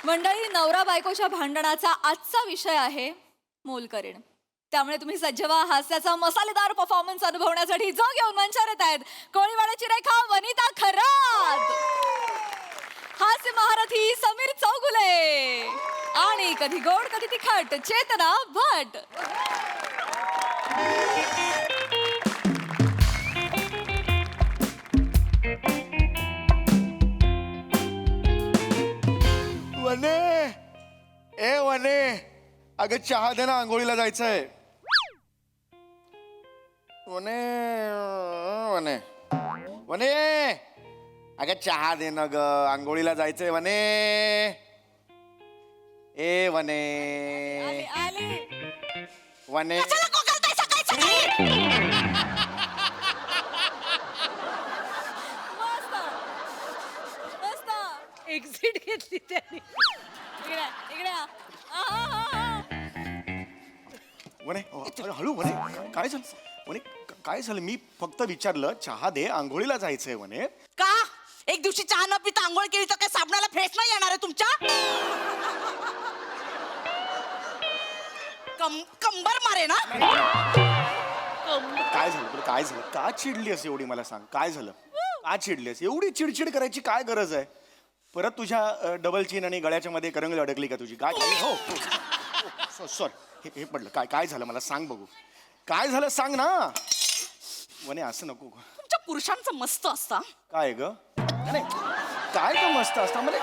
मंडळी, नवरा बायकोच्या भांडणाचा आजचा विषय आहे मोलकरीण. त्यामुळे तुम्ही सज्ज व्हा हास्याचा मसालेदार परफॉर्मन्स अनुभवण्यासाठी जो घेऊन मंचावर येत आहेत कोळीवाड्याची रेखा वनिता खरात, हास्य महारथी समीर चौगुले आणि कधी गोड कधी तिखट चेतना भट. वने, ए वने, अगं चहा दे ना, आंघोळीला जायचंय. वने वने वने, अगं चहा दे ना ग, आंघोळीला जायचंय वने. ए वने वने, एक्झिट घेतली त्यांनी. इकडे इकडे वने अरे हळू वने, काय झालं वने, काय झालं? मी फक्त विचारलं चहा दे, आंघोळीला जायचंय वने. का एक दिवशी चहा न पिता आंघोळ केली तर काय साबणाला फेस नाही येणार आहे तुमच्या? कंबर मारे ना. काय झालं बरं, काय झालं? का चिडलीस एवढी मला सांग, काय झालं? का चिडलीस? एवढी चिडचिड करायची काय गरज आहे? परत तुझ्या डबल चीन आणि गळ्याच्या मध्ये करंगळी अडकली का तुझी? काय हो सॉरी, हे पडलं. काय काय झालं मला सांग बघू, काय झालं सांग ना. वने असं नको. तुमच्या पुरुषांचं मस्त असतं. काय ग? नाही काय ग मस्त असतं मला?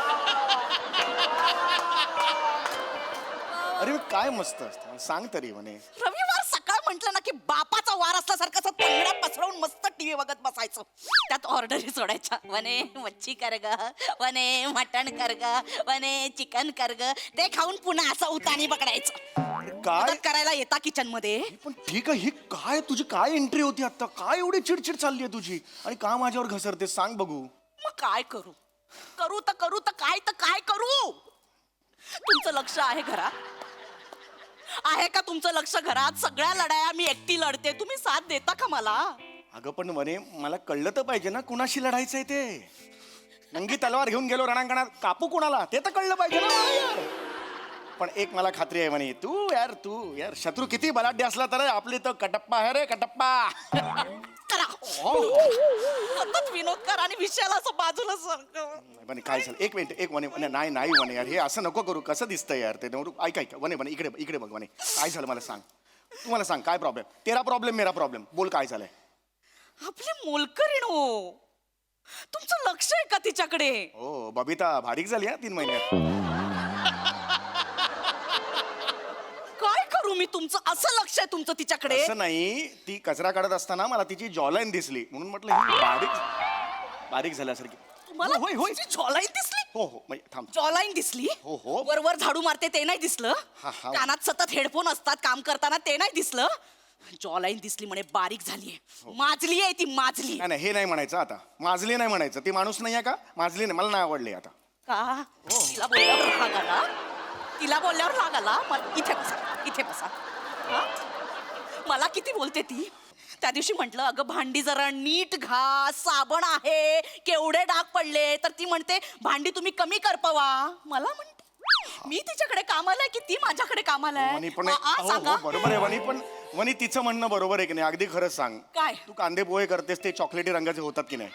अरे काय मस्त असतं सांग तरी वने. रविवार सकाळ म्हटलं ना की बापाचा वार असल्यासारखं असं तंगड्या पसरवून मस्त टीव्ही बघत बसायचं. त्यात ऑर्डरी सोडायच्या. वने मच्छी कर ग, वने मटण कर ग, वने चिकन कर ग. ते खाऊन पुन्हा असं उतानी पकडायचं. काय मदत करायला येता किचन मध्ये. पण ठीक आहे, ही काय तुझी काय एंट्री होती आता? काय एवढी चिडचिड चालली आहे तुझी आणि का माझ्यावर घसरते सांग बघू. मग काय करू? करू तर काय करू? तुमचं लक्ष आहे घरात? आहे का तुमचं लक्ष घरात? सगळ्या लढाया मी एकटी लढते, तुम्ही साथ देता का मला? अगं पण वने मला कळलं तर पाहिजे ना कुणाशी लढायचंय ते. नंगी तलवार घेऊन गेलो रणांगणात, कापू कुणाला ते तर कळलं पाहिजे ना मला यार. पण एक मला खात्री आहे म्हणे, तू यार शत्रू किती बलाढ्य असला तर आपली तो कटप्पा आहे रे, कटप्पा. करा सतत विनोद करा आणि विषयाला असं बाजूला म्हणे काय झालं? एक मिनिट, एक वने नाही वने यार, हे असं नको करू. कसं दिसतंय यार ते? ऐक वने इकडे बघ वने, काय झालं मला सांग. तू मला सांग काय प्रॉब्लेम? तेरा प्रॉब्लेम मेरा प्रॉब्लेम, बोल काय झालंय? आपली मोलकरीण हो, तुमचं लक्ष आहे का तिच्याकडे? हो बबिता बारीक झाली हा 3 महिन्यात. काय करू मी? तुमचं असं लक्ष आहे तुमचं तिच्याकडे? असं नाही, ती कचरा काढत असताना मला तिची जॉलाईन दिसली म्हणून म्हटलं ही बारीक झाल्यासारखी. तुम्हाला होय जॉलाईन दिसली? हो थांब. जॉलाईन दिसली? हो. वर झाडू मारते ते नाही दिसलं? हा. कानात सतत हेडफोन असतात काम करताना ते नाही दिसलं? जॉलाईन दिसली म्हणे बारीक झालीये. माजली आहे ती, माजली. नाही हे नाही म्हणायचं आता, माजली नाही म्हणायचं. ती माणूस नाही आहे का? माजली नाही, मला नाही आवडली आता. का? तिला बोलल्यावर राग आला? तिला बोलल्यावर राग आला? इथे बसा. हा? मला किती बोलते ती. त्या दिवशी म्हटलं अगं भांडी जरा नीट घास, साबण आहे, केवढे डाग पडले. तर ती म्हणते भांडी तुम्ही कमी करपवा. मला म्हणते मी तिच्याकडे कामाला आहे की ती माझ्याकडे कामाला आहे? वनी पण सांगा. बरोबर आहे पण वनी तिचं म्हणणं बरोबर आहे की नाही? अगदी खरंच सांग. काय? तू कांदे पोहे करतेस ते चॉकलेटी रंगाचे होतात की नाही?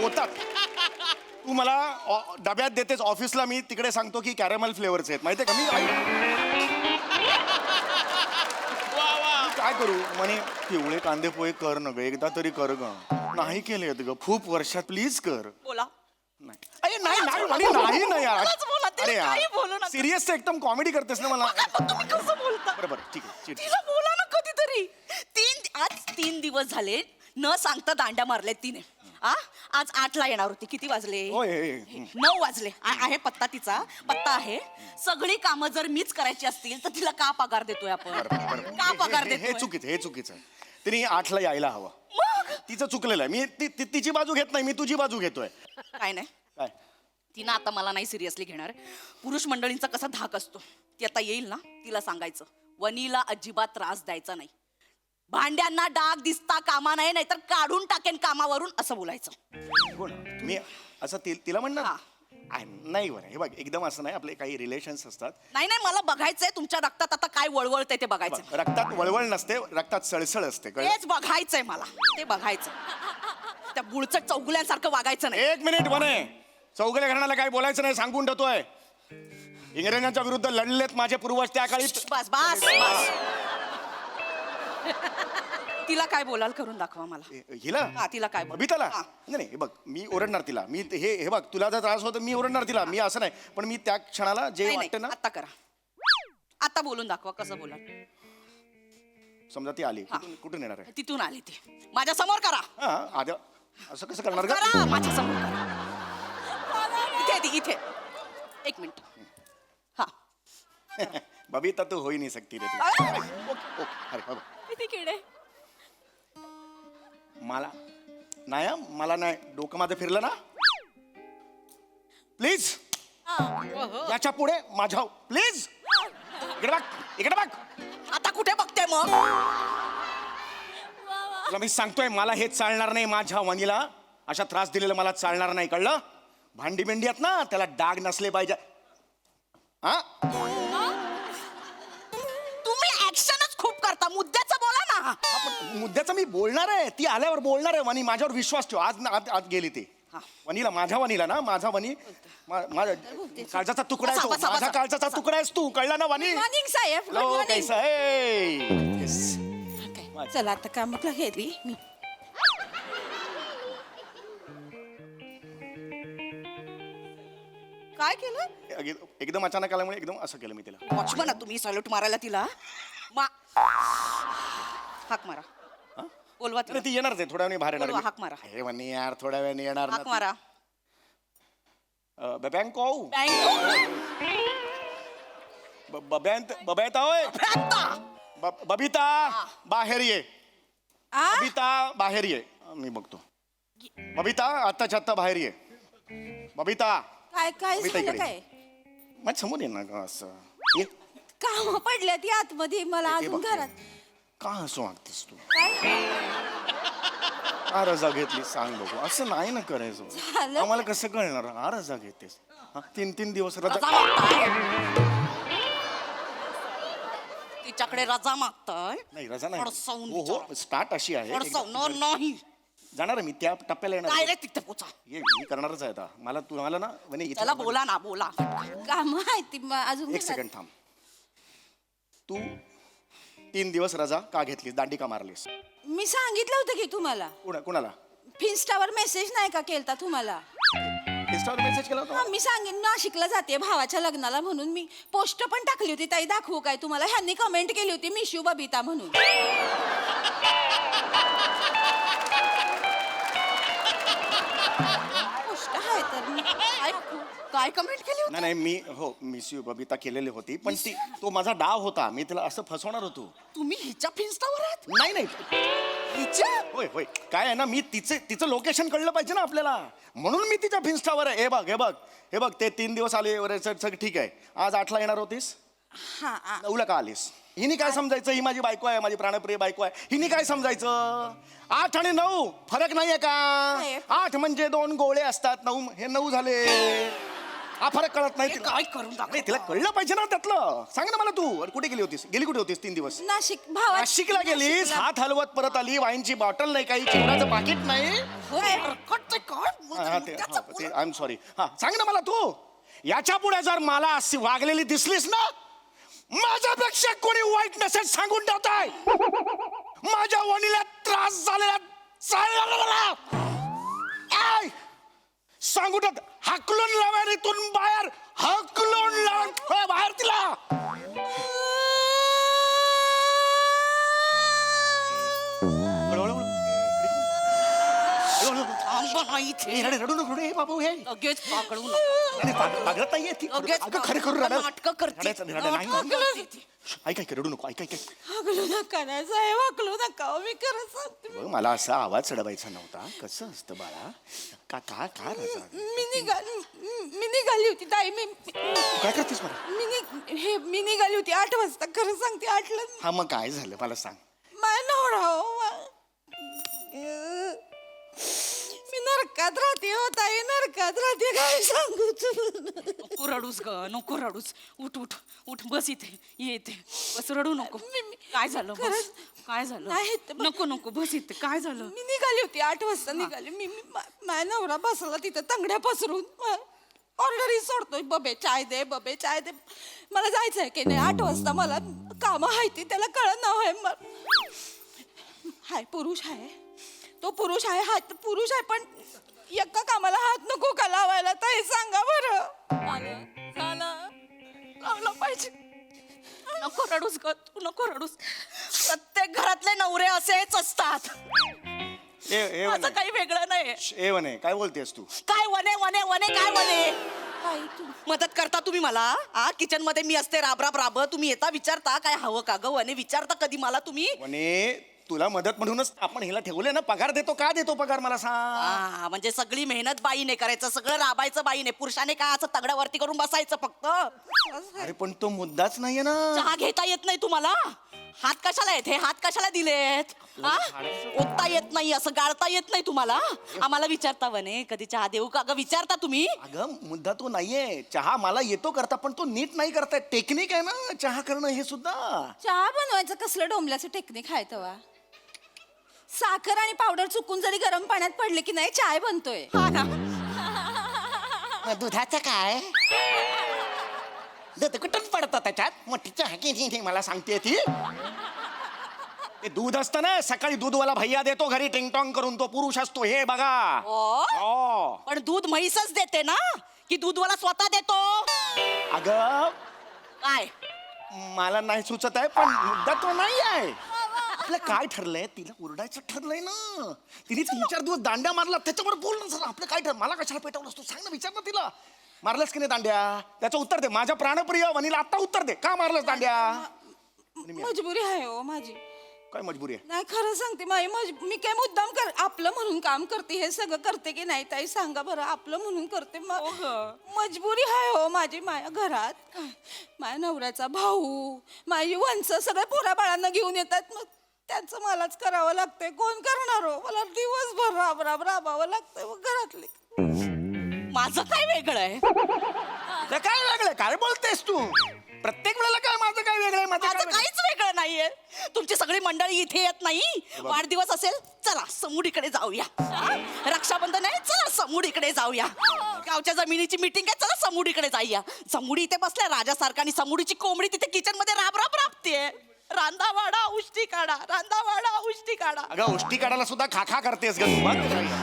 होतात. तू मला डब्यात देतेस ऑफिसला, मी तिकडे सांगतो की कॅरेमल फ्लेवरचे आहेत, माहितीये का? मी काय करू म्हणे? पिवळे कांदे पोहे कर न ग, एकदा तरी कर ग. नाही केले ग खूप वर्षात, प्लीज कर. बोला. नाही ना यार. मलाच बोला, तिला अरे काही यार बोलू नका. सिरियस एकदम कॉमेडी करतेस ना मला. तुम्ही कसं बोलता? बरोबर ठीक आहे. तिला बोला ना कधीतरी. आज 3 दिवस झाले न सांगता दांड्या मारलेत तिने. आज 8ला येणार होती. किती वाजले? 9 वाजले. आहे पत्ता, तिचा पत्ता आहे. सगळी कामं जर मीच करायची असतील तर तिला का पगार देतोय आपण? का पगार हे देतोय? चुकीचं आहे. तिने 8ला यायला हवं. मग तिचं चुकलेलं आहे. मी तिची बाजू घेत नाही, मी तुझी बाजू घेतोय. काय नाही, काय तिनं आता मला नाही सिरियसली घेणार. पुरुष मंडळींचा कसा धाक असतो. ती आता येईल ना, तिला सांगायचं वनीला अजिबात त्रास द्यायचा नाही. भांड्यांना डाग दिसता कामा नये, नाहीतर काढून टाकेन कामावरून असं बोलायचं. कोण मी असं तिला म्हणणार हा. नाही बरं हे बघ एकदम असं नाही आपले काही रिलेशन्स असतात नाही नाही मला बघायचंय तुमच्या रक्तात आता काय वळवळतंय ते बघायचं बघ, रक्तात वळवळ नसते रक्तात सळसळ असते कळलं? तेच बघायचंय मला ते बघायचं त्या बुळचट चौगुल्यांसारखं वागायचं नाही एक मिनिट म्हणे चौगले घराण्याला काही बोलायचं नाही सांगून ठेवतोय इंग्रजांच्या विरुद्ध लढलेत माझे पूर्वज त्या काळी बस बस बस तिला काय बोलाल करून दाखवा मला हिला हा, तिला काय बोल- बबिताला हा. नाही नाही हे बघ मी ओरडणार तिला मी हे बघ तुला जर त्रास होतो मी ओरडणार तिला मी असं नाही पण मी त्या क्षणाला जे नाही वाटतं ना आता करा आता बोलून दाखवा कसं बोलाल समजा ती आली हा. कुठून येणार आहे तिथून आली ती माझ्या समोर करा हा आधी असं कसं करणार का करा माझ्या समोर करा इथे ती इथे एक मिनिट हा बबिता तू होई नाही सकती रे तू. अरे, अरे बाबा किती किडे मला नाही हं, मला नाही डोकं माझं फिरलं ना प्लीज याच्या पुढे माझ्या प्लीज इकडे बघ आता कुठे बघते मग तुला मी सांगतोय मला हे चालणार नाही माझ्या वनीला अशा त्रास दिलेला मला चालणार नाही कळलं भांडी बिंडी आहेत ना त्याला डाग नसले पाहिजे हा तुम्ही ऍक्शनच खूप करता मुद्द्याचं बोला ना पण मुद्द्याचं मी बोलणार आहे ती आल्यावर बोलणार आहे वनी माझ्यावर विश्वास ठेव आज गेली ती हा. वनीला माझ्या वनीला ना माझा वनी माझा काळजाचा तुकडा आहे बसा, तो बसा, माझा बसा. काळजाचा तुकडा आहेस तू कळला ना वनी मॉर्निंग साहेब गुड लो मॉर्निंग कैसा है Yes. चला आता कामाला गेली मी काय केलं एकदम अचानक आल्यामुळे एकदम असं केलं मी तिला वॉचमन तुम्ही सॅल्यूट मारायला तिला हाक मारा हा? बोलवा अरे तिला ती येणारच आहे थोड्या वेळाने बाहेर बोलवा, येणार हाक मारा. हे वनी यार थोड्या वेळाने येणार हाक मारा बँको बँक बबैता होय बबिता बाहेर ये आ बबिता बाहेर ये मी बघतो बबिता आत्ताच्या आत्ता बाहेर ये बबिता काय काय बबिता झालं इकडे. काय माझ्या समोर ये ना ग असं ये काम पडल्या ती आतमध्ये मला हे अजून बघ. घरात का असं वागतेस तू काय का रजा घेतली सांग बघू असं नाही ना करायचं झालं. आम्हाला कसं कळणार हा रजा घेतेस हा, 3 दिवस रजा रजा मागताय तिच्याकडे रजा मागताय नाही रजा नाही अडसावून हो हो विचारा. स्टार्ट अशी आहे अडसवणार नाही जाणार आहे मी त्या टप्प्याला येणार आहे. डायरेक्ट तिथे पोचा ये मी करणारच आहे आता मला तुम्हाला ना म्हणे इथे त्याला बोला ना बोला काम आहे ती अजून एक घरात. सेकंड थांब तू 3 दिवस रजा का घेतलीस दांडी का मारलीस मी सांगितलं होतं की तुम्हाला कुणाला फिन्स्टावर मेसेज नाही का केलता तुम्हाला इंस्टावर मेसेज केला होता हा, मी सांगेन नाशिकला जाते भावाच्या लग्नाला म्हणून मी पोस्ट पण टाकली होती ताई दाखवू काय तुम्हाला ह्यांनी कमेंट केली होती मिशू बबिता म्हणून पोस्ट आहे तर मी काय कमेंट केली होती नाही नाही मी हो मिस यू बबिता केलेली होती पण ती तो माझा डाव होता मी तिला असं फसवणार होतो तुम्ही हिच्या फिन्स्टावर आहात नाही नाही हिच्या होय होय काय आहे ना मी तिचं लोकेशन कळलं पाहिजे ना आपल्याला म्हणून मी तिच्या फिन्स्टावर आहे हे बघ ते 3 दिवस आले वगैरे सगळं ठीक आहे आज 8ला येणार होतीस हा 9ला का आलीस हिने काय समजायचं ही माझी बायको आहे माझी प्राणप्रिय बायको आहे हिने काय समजायचं 8 आणि 9 फरक नाहीये का नाही. 8 म्हणजे 2 गोळे असतात 9 हे 9 झाले हा फरक कळत नाही हे तिला काय करून दाखव नाही तिला कळलं पाहिजे ना त्यातलं सांग ना मला तू अरे कुठे गेली होतीस 3 दिवस नाशिक भावा नाशिकला गेलीस हात हलवत परत आली वाईनची बॉटल नाही काही चिवडाचं पाकिट नाही आय एम सॉरी हा सांग ना मला तू याच्या पुढे जर मला अशी वागलेली दिसलीस ना माझ्यापेक्षा कोणी वाईट मेसेज सांगून ठेवताय माझ्या वणीला त्रास झालेला आय! सांगून ठेवत हाकलून लावा इथून बाहेर हाकलून लावा बाहेर तिला रडू नको रे बाबू हे लगेच पाकडू नको पागत नाहीये ती लगेच अगं खरं करू नाटकं करते. ऐक रडू नको ऐक हगलू नका ना साहेब हकलू नका हो, मी खरं सांगते बघ मला असा आवाज चढवायचा नव्हता कसं असतं बाळा का का का रजा मी निघाली होती ताई मी काय करतेस मला मी निघाली होती 8 वाजता खरं सांगते 8ला हा मग काय झालं मला सांग माझा नवरा हो मी नरक नरकात राहते हो ताई, नरकात राहते, काय सांगू तुला. नको रडूस ग, नको रडूस. उठ उठ उठ, बस इथे, ये इथे बस, रडू नको. काय झालं, बस. काय झालं, नाही, ते बघ. नको नको, बस इथे. काय झालं? मी निघाली होती 8 वाजता निघाली. माझ्या नवरा बसला तिथं तंगड्या पसरून. ऑर्डरही सोडतोय, बबे चाय दे, बबे चाय दे. मला जायचंय की नाही 8 वाजता, मला कामं आहे ती, त्याला कळत ना. हाय पुरुष आहे, तो पुरुष आहे, हात पुरुष आहे, पण एका कामाला हात नको का लावायला ताई, सांगा बरं. लावला पाहिजे. नको रडूस ग, तू नको रडूस. प्रत्येक घरातले नवरे असेच असतात. माझं काही वेगळं नाही. ए वने, काय बोलतेस तू? काय वने वने वने, काय वने? ताई तू मदत करता तुम्ही मला? किचन मध्ये मी असते राब राब राब, तुम्ही येता विचारता काय हवं का ग वने? विचारता कधी मला तुम्ही? वने, तुला मदत म्हणूनच आपण हिला ठेवले ना. पगार देतो, का देतो पगार मला सांग? म्हणजे सगळी मेहनत बाईने करायचं, सगळं राबायचं बाईने. पुरुषाने काय असं तगड्यावरती करून बसायचं फक्त? अरे पण तो मुद्दाच नाहीये ना. चहा घेता येत नाही तुम्हाला? हात कशाला येत? हे हात कशाला दिलेत? ओतता येत नाही, असं गाळता येत नाही तुम्हाला? आम्हाला विचारता वने कधी चहा देऊ का ग? विचारता तुम्ही? अगं मुद्दा तो नाहीये. चहा मला येतो करता, पण तो नीट नाही करताय. टेक्निक आहे ना चहा करणं हे सुद्धा. चहा बनवायचं कसलं डोंबल्याचं टेक्निक आहे तेव्हा? साखर आणि पावडर चुकून जरी गरम पाण्यात पडले की नाही चाय बनतोय. हा ना. दुधाचं काय? दूध कुठून पडतं त्याच्यात? मोठी चहा की मला सांगते ती. ते दूध असतं ना, सकाळी दूधवाला भैया देतो घरी टिंगटॉंग करून, तो पुरुष असतो. हे बघा. हो. पण दूध म्हैसच देते ना, की दूधवाला स्वतः देतो? अगं काय मला नाही सुचत आहे, पण मुद्दा तो नाही आहे. आपलं काय ठरलंय, तिला ओरडायचं ठरलंय ना. तिने 3-4 दिवस दांड्या मारला, त्याच्यावर बोल ना सर. आपलं काय ठरलं? मला कशाला पेटवलंस तू? सांग ना, विचार ना तिला. मारलंस की नाही दांड्या? त्याचं उत्तर दे. माझ्या प्राणप्रिय वनीला आता उत्तर दे. का मारलंस दांड्या? मजबुरी आहे हो माझी. काय मजबुरी आहे? नाही खरं सांगते, मी काय मुद्दाम आपलं म्हणून काम करते, हे सगळं करते की नाही ताई सांगा बरं? आपलं म्हणून करते. मजबुरी आहे हो माझी. माझ्या घरात माझ्या नवऱ्याचा भाऊ, माझी वंश सगळे पोरा बाळांना घेऊन येतात. मग त्यांचं मलाच करावं लागतंय. कोण करणार हो? मला दिवसभर राबावं लागतंय मग घरातले. माझं काय वेगळं आहे? काय वेगळं? काय बोलतेस तू? प्रत्येक वेळेला काय माझं काय वेगळं आहे? माझं माझं काय काहीच वेगळं नाहीये. तुमची सगळी मंडळी इथे येत नाही. वाढदिवस असेल, चला समुडीकडे जाऊया. रक्षाबंधन आहे, चला समुडीकडे जाऊया. गावच्या जमिनीची मीटिंग आहे, चला समुडीकडे जाऊया. समुडी इथे बसल्या राजासारखा आणि समुडीची कोंबडी तिथे किचन मध्ये राब राबते. रांधा वाडा उष्टी काढा, रांधा वाडा उष्टी काढा. अगं उष्टी काढायला सुद्धा खाखा करतेस ग तू.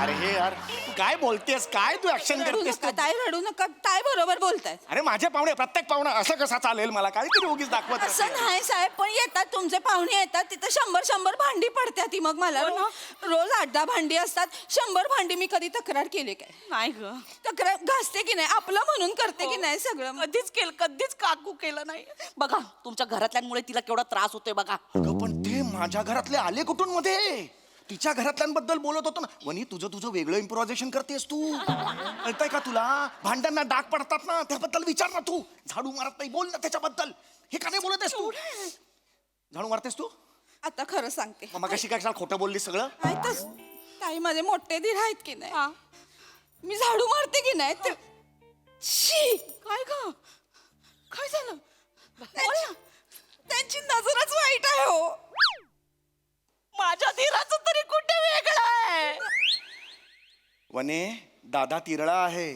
अरे हे यार, तू काय बोलतेस? काय तू ऍक्शन रडू करतेस? नका ताई, रडू नका ताई, बरोबर बोलताय. अरे माझे पाहुणे, प्रत्येक पाहुणा असं कसा चालेल? मला काहीतरी उगीच दाखवत असं असते. नाही साहेब, पण येतात तुमचे पाहुणे येतात तिथं 100 भांडी पडतात. ती मग मला रोज 8-10 भांडी असतात. 100 भांडी मी कधी तक्रार केली काय? नाही ग, तक्रार घासते की नाही? आपलं म्हणून करते की नाही सगळं? कधीच काकू केलं नाही. बघा तुमच्या घरातल्यांमुळे तिला केवढा त्रास होतोय बघा. अगं पण ते माझ्या घरातले आले कुठून मध्ये? तिच्या घरातल्यांबद्दल बोलत होतो ना. वनी, तुझं वेगळं इम्प्रोव्हायझेशन करतेस तू. कळतंय का तुला? भांड्यांना डाग पडतात ना, त्याबद्दल विचार ना तू. झाडू मारत नाही, बोल ना त्याच्याबद्दल. हे का नाही बोलतेस तू? झाडू मारतेस तू? आता खरं सांगते. मग कशी काय खोटं बोललीस सगळं? माहितच ताई, माझे मोठे दीर आहेत की नाही, मी झाडू मारते की नाही ते शी. काय ग, काय झालं? त्यांची नजरच वाईट आहे हो. माझ्या धीराचं तरी कुठे वेगळं आहे? वने, दादा तिरळा आहे.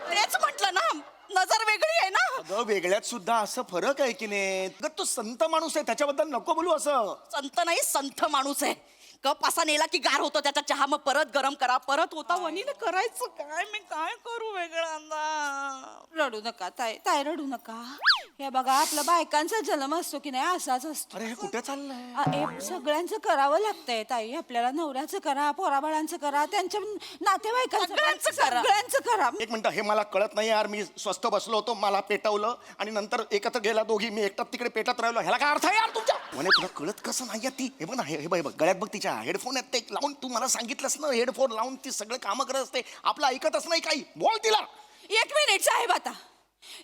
तेच म्हटलं ना, नजर वेगळी आहे ना. अगं वेगळ्यात सुद्धा असं फरक आहे की नाही? अगं तो संत माणूस आहे, त्याच्याबद्दल नको बोलू असं. संत नाही, संथ माणूस आहे. कप असा नेला की गार होतो त्याचा चहा, मग परत गरम करा, परत होता. वनीने करायचं काय? मी काय करू वेगळा? रडू नका ताई, ताई रडू नका. हे बघा, आपला बायकांचा जन्म असतो की नाही असाच असतो. अरे हे कुठे चाललंय? हे सगळ्यांचं करावं लागतंय ताई. आपल्याला नवऱ्याचं करा, पोराबाळांचं करा, त्यांच्या नातेवाईकांचं सगळ्यांचं करा. एक मिनिट, हे मला कळत नाही यार. मी स्वस्त बसलो होतो, मला पेटवलं आणि नंतर एकत्र गेला दोघी. मी एकटाच तिकडे पेटत राहिलो. ह्याला काय अर्थ आहे यार तुमच्या? म्हणे तुला कळत कसं नाही ती हे बघ ना हे बघ गळ्यात बघ तिच्या हेडफोन आहेत ते लावून तू मला सांगितलंस ना हेडफोन लावून ती सगळं कामं करत असते आपलं ऐकतच नाही काही बोल तिला. एक मिनिट साहेब आता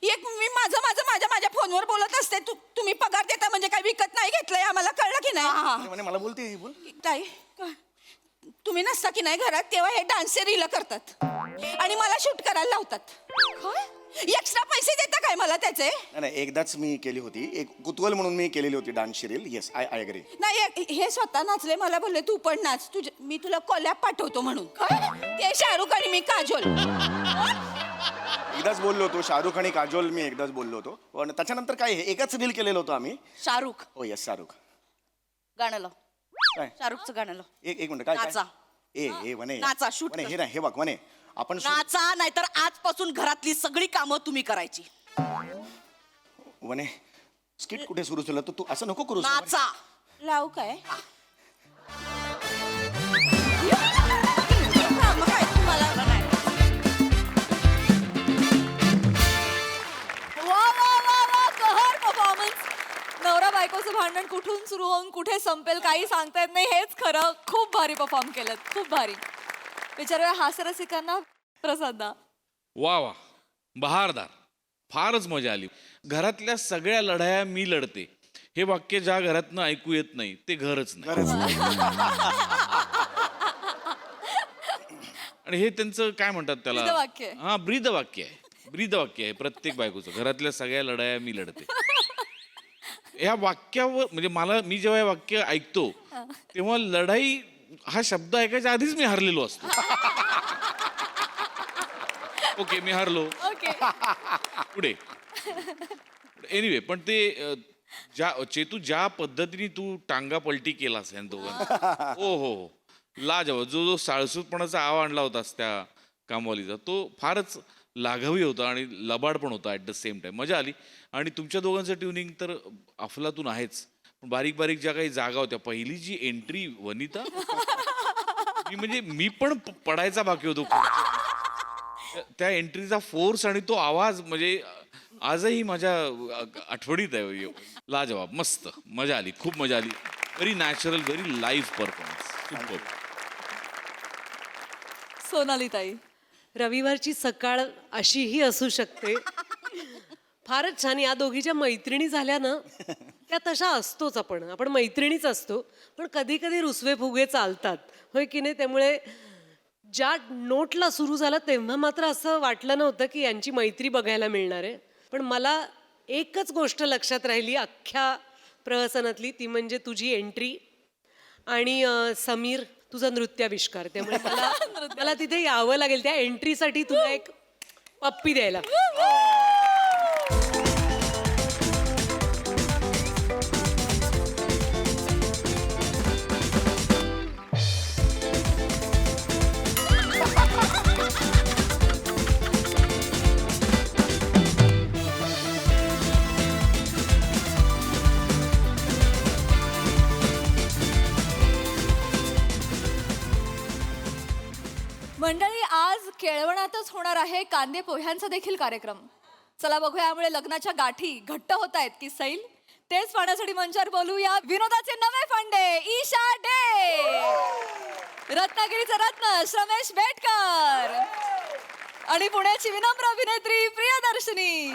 मी माझ्या फोनवर बोलत असते तुम्ही पगार देता म्हणजे काय विकत नाही घेतलंय आम्हाला कळलं की नाही. म्हणे मला बोलते बोल ताई तुम्ही नसता की नाही घरात तेव्हा हे डान्सर रील करतात आणि मला शूट करायला लावतात. एक्स्ट्रा पैसे देता काय मला त्याचे? नाही एकदाच मी केली होती एक कुतूहल म्हणून मी केलेली होती डान्सची रील. Yes I agree. नाही हे स्वतः नाचले मला बोलले तू पण नाच मी तुला कोलॅप पाठवतो म्हणून. ते शाहरुख आणि मी काजोल. एकदाच बोललो होतो शाहरुख आणि काजोल मी एकदाच बोललो होतो पण त्याच्यानंतर काय एकच रील केलेलं होतं आम्ही. शाहरुख हो येस शाहरुख. गाणं लाव. काय शाहरुखचं गाणं लाव. एक मिनिट काय नाचा. ए म्हणे नाचा, shoot म्हणे कर. हे नाही हे बघ म्हणे आपण नाचा नाहीतर आजपासून घरातली सगळी कामं तुम्ही करायची. म्हणे स्किट कुठे सुरू झालं तर तू असं नको करू. नाचा. लावू काय? वा वा वा वा कहर परफॉर्मन्स. नवरा बायकोचं भांडण कुठून सुरू होऊन कुठे संपेल काही सांगता येत नाही हेच खरं. खूप भारी परफॉर्म केलं खूप भारी. विचारूया हास्यरसिकांना प्रसाददा. वा वा बहारदार फारच मजा आली. घरातल्या सगळ्या लढाया मी लढते हे वाक्य ज्या घरातनं ऐकू येत नाही ते घरच नाही. आणि हे त्यांचं काय म्हणतात त्याला ब्रीदवाक्य आहे. हा ब्रीदवाक्य आहे. ब्रीदवाक्य आहे प्रत्येक बायकोचं घरातल्या सगळ्या लढाया मी लढते. ह्या वाक्यावर म्हणजे मी जेव्हा हे वाक्य ऐकतो तेव्हा लढाई हा शब्द ऐकायच्या आधीच मी हरलेलो असतो. ओके मी हरलो ओके पुढे एनिवे पण ते चेतू ज्या पद्धतीने तू टांगा पलटी केलास या दोघांना हो हो लाजवाब. जो साळसूतपणाचा आव आणला होतास त्या कामवालीचा तो फारच लाघवी होता आणि लबाड पण होता ॲट द सेम टाइम. मजा आली आणि तुमच्या दोघांचं ट्युनिंग तर अफलातून आहेच. पण बारीक बारीक ज्या काही जागा होत्या पहिली जी एंट्री वनिता मी पण पडायचा बाकी होतो. त्या एंट्रीचा फोर्स आणि तो आवाज म्हणजे आजही माझ्या आठवणीत आहे. लाजवाब मस्त मजा आली खूप मजा आली. Very natural very live performance. Sonali ताई. रविवारची सकाळ अशीही असू शकते. फारच छान. या दोघीच्या मैत्रिणी झाल्या ना त्या तशा असतोच. आपण मैत्रिणीच असतो पण कधी कधी रुसवे फुगे चालतात होय की नाही. त्यामुळे ज्या नोटला सुरू झाला तेव्हा मात्र असं वाटलं नव्हतं की यांची मैत्री बघायला मिळणार आहे. पण मला एकच गोष्ट लक्षात राहिली अख्ख्या प्रहसनातली ती म्हणजे तुझी एंट्री आणि समीर तुझा नृत्याविष्कार. त्यामुळे मला तिथे यावं लागेल त्या एंट्रीसाठी तुला एक पप्पी द्यायला. मंडळी आज केळवणातच होणार आहे कांदे पोह्यांचा देखील कार्यक्रम. चला बघूया यामुळे लग्नाच्या गाठी घट्ट होत आहेत की सैल तेच पाहण्यासाठी मंचावर बोलूया विनोदाचे नवे फंडे ईशा डे, रत्नागिरीचा रत्न श्रमेश बेटकर आणि पुण्याची विनम्र अभिनेत्री प्रियदर्शनी.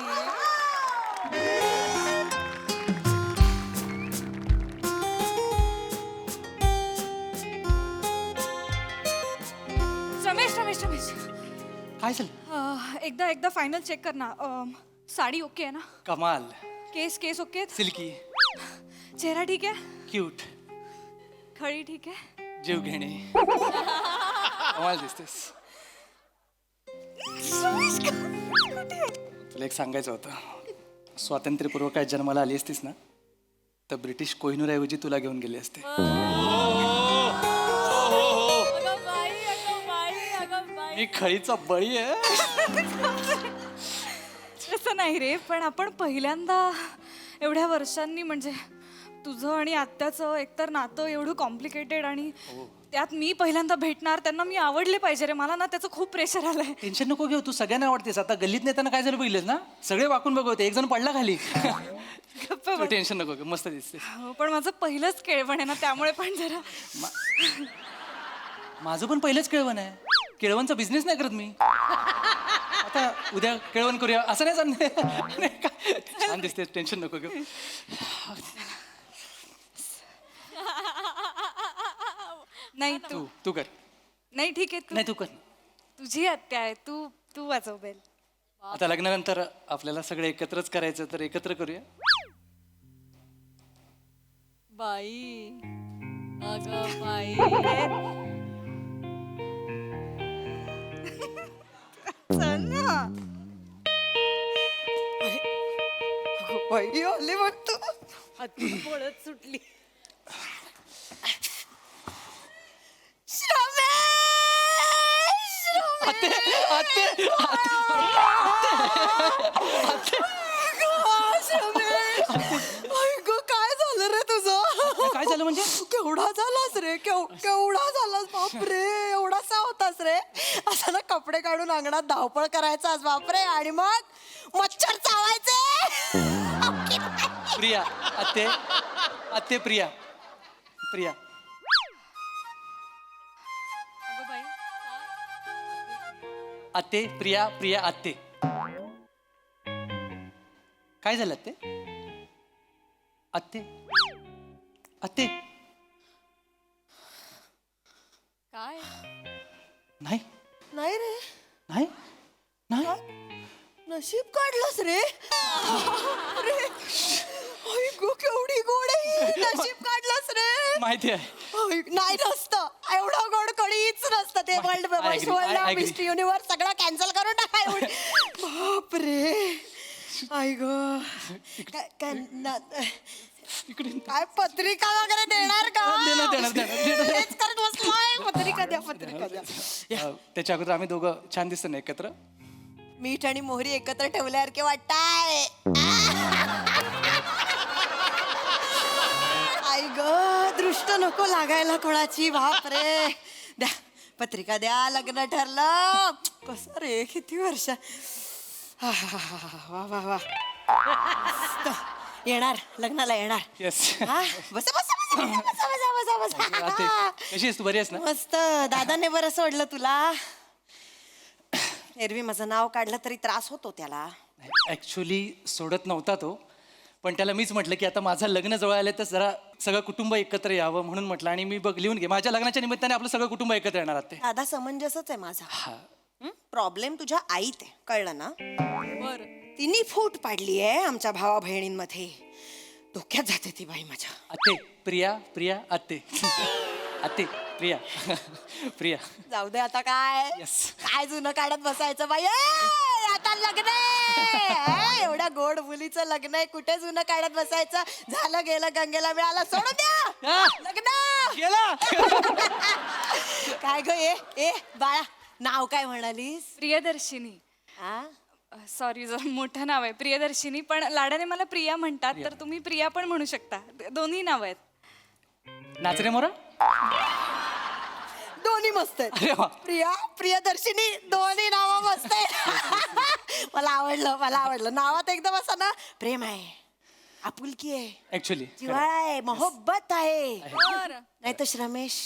रमेश रमेश रमेश काय झालं? एकदा फायनल चेक कर ना. साडी ओके आहे ना? कमाल. केस ओके आहेत? सिल्की. चेहरा ठीक आहे? क्यूट. खळी ठीक आहे? जीव घेणे. कमाल दिसतेस. तुला एक सांगायचं होतं स्वातंत्र्यपूर्व काय जन्माला आली असतीस ना तर ब्रिटिश कोहिनूर ऐवजी तुला घेऊन गेले असते. मी खळीचा बळी आहे. तसं नाही रे पण आपण पहिल्यांदा एवढ्या वर्षांनी म्हणजे तुझं आणि आत्याचं एकतर नातं एवढं कॉम्प्लिकेटेड आणि त्यात मी पहिल्यांदा भेटणार, त्यांना मी आवडले पाहिजे रे. मला ना त्याचं खूप प्रेशर आलंय. टेन्शन नको घेऊ, तू सगळ्यांना आवडतेस. आता गल्लीत नेताना काय झालं बघितलंस ना, सगळे वाकून बघवते, एक जण पडला खाली. तू टेन्शन नको घेऊ, मस्त दिसते. हो, पण माझं पहिलंच केळवण आहे ना, त्यामुळे पण जरा माझं पण पहिलंच केळवण आहे. केळवणचा बिझनेस नाही करत मी. आता उद्या केळवण करूया असं नाही चालणार. छान दिसते, टेन्शन नको घेऊ. नाही तू तू कर. नाही ठीक आहे, नाही तू कर. तुझी आत्या आहे, तू तू वाजव बेल. आता लग्नानंतर आपल्याला सगळे एकत्रच करायचं, तर एकत्र करूया. बाई अगं बाई बाई आले वाटतं. हाती पळत सुटली. आते, आते, काय झालं रे तुझं? काय झालं म्हणजे? केवढा झालास रे, केवढा झालास बापरे, एवढासा होतास रे. असं ना कपडे काढून अंगणात धावपळ करायचास बापरे, आणि मग मच्छर चावायचे. प्रिया, आते, आते, प्रिया, प्रिया. अगं बाई आते, प्रिया, प्रिया, आते. काय झालं आते? आते, आते. काय नाही, नाही रे, नाही, नाही. नशीब काढलंस रे. अरे, आई गो केवढी गोड आहे. नशीब काढलंस रे. माहिती आहे. आई, नाही नसतं एवढं गोड कधीच नसतं. ते world I agree. Mister universe सगळं कॅन्सल करून टाका. बापरे, आई ग. काय पत्रिका वगैरे देणार का? देणार. तेच करत बसलोय. पत्रिका द्या, पत्रिका द्या. त्याच्या अगोदर आम्ही दोघं छान दिसतो ना एकत्र. मीठ आणि मोहरी एकत्र ठेवल्यासारखे वाटताय. आई ग, दृष्ट नको लागायला कोणाची. बापरे, द्या पत्रिका द्या. लग्न ठरलं. कसं रे, किती वर्ष. वा वा वा. मस्त. येणार लग्नाला येणार. येस. हा, बसा बसा बसा बसा बसा बसा बसा. कशी आहेस तू? बरी आहेस ना? मस्त. दादाने बरं सोडलं तुला. एरवी माझं नाव काढलं तरी त्रास होतो त्याला. ऍक्च्युली सोडत नव्हता तो, पण त्याला मीच म्हटलं की आता माझं लग्न जवळ आलं तर जरा सगळं कुटुंब एकत्र यावं म्हणून म्हटलं. आणि मी बघ लिहून घे, माझ्या लग्नाच्या निमित्ताने आपलं सगळं कुटुंब एकत्र येणार आहात ते. दादा समंजसच आहे माझा. प्रॉब्लेम तुझ्या आईत आहे, कळलं ना? बर तिने फूट पाडली आहे आमच्या भावा बहिणींमध्ये. डोक्यात जाते ती बाई माझ्या. आते, प्रिया, प्रिया, आते. आते, प्रिया, प्रिया. जाऊ दे आता. काय Yes. काय जुनं काढत बसायचं बाई. ए, आता लग्न आहे. एवढ्या गोड मुलीचं लग्न आहे, कुठे जुनं काढत बसायचं. झालं गेलं, गंगेला मिळाला, सोडून द्या हा, लग्न. गेला. काय ग, ए बाळा, नाव काय म्हणालीस? प्रियदर्शिनी. हा, सॉरी, जरा मोठं नाव आहे प्रियदर्शिनी, पण लाडाने मला प्रिया म्हणतात, तर तुम्ही प्रिया पण म्हणू शकता. दोन्ही नाव आहेत. नाच रे मोरा. दोन्ही मस्त अरे आहेत. वा. प्रिया, प्रियदर्शिनी, दोन्ही नाव मस्त आहेत. मला आवडलं. नावात एकदम असं ना प्रेम आहे, आपुलकी आहे, ऍक्च्युली जिव्हाळा आहे, मोहब्बत आहे. बर नाही तर श्रमेश.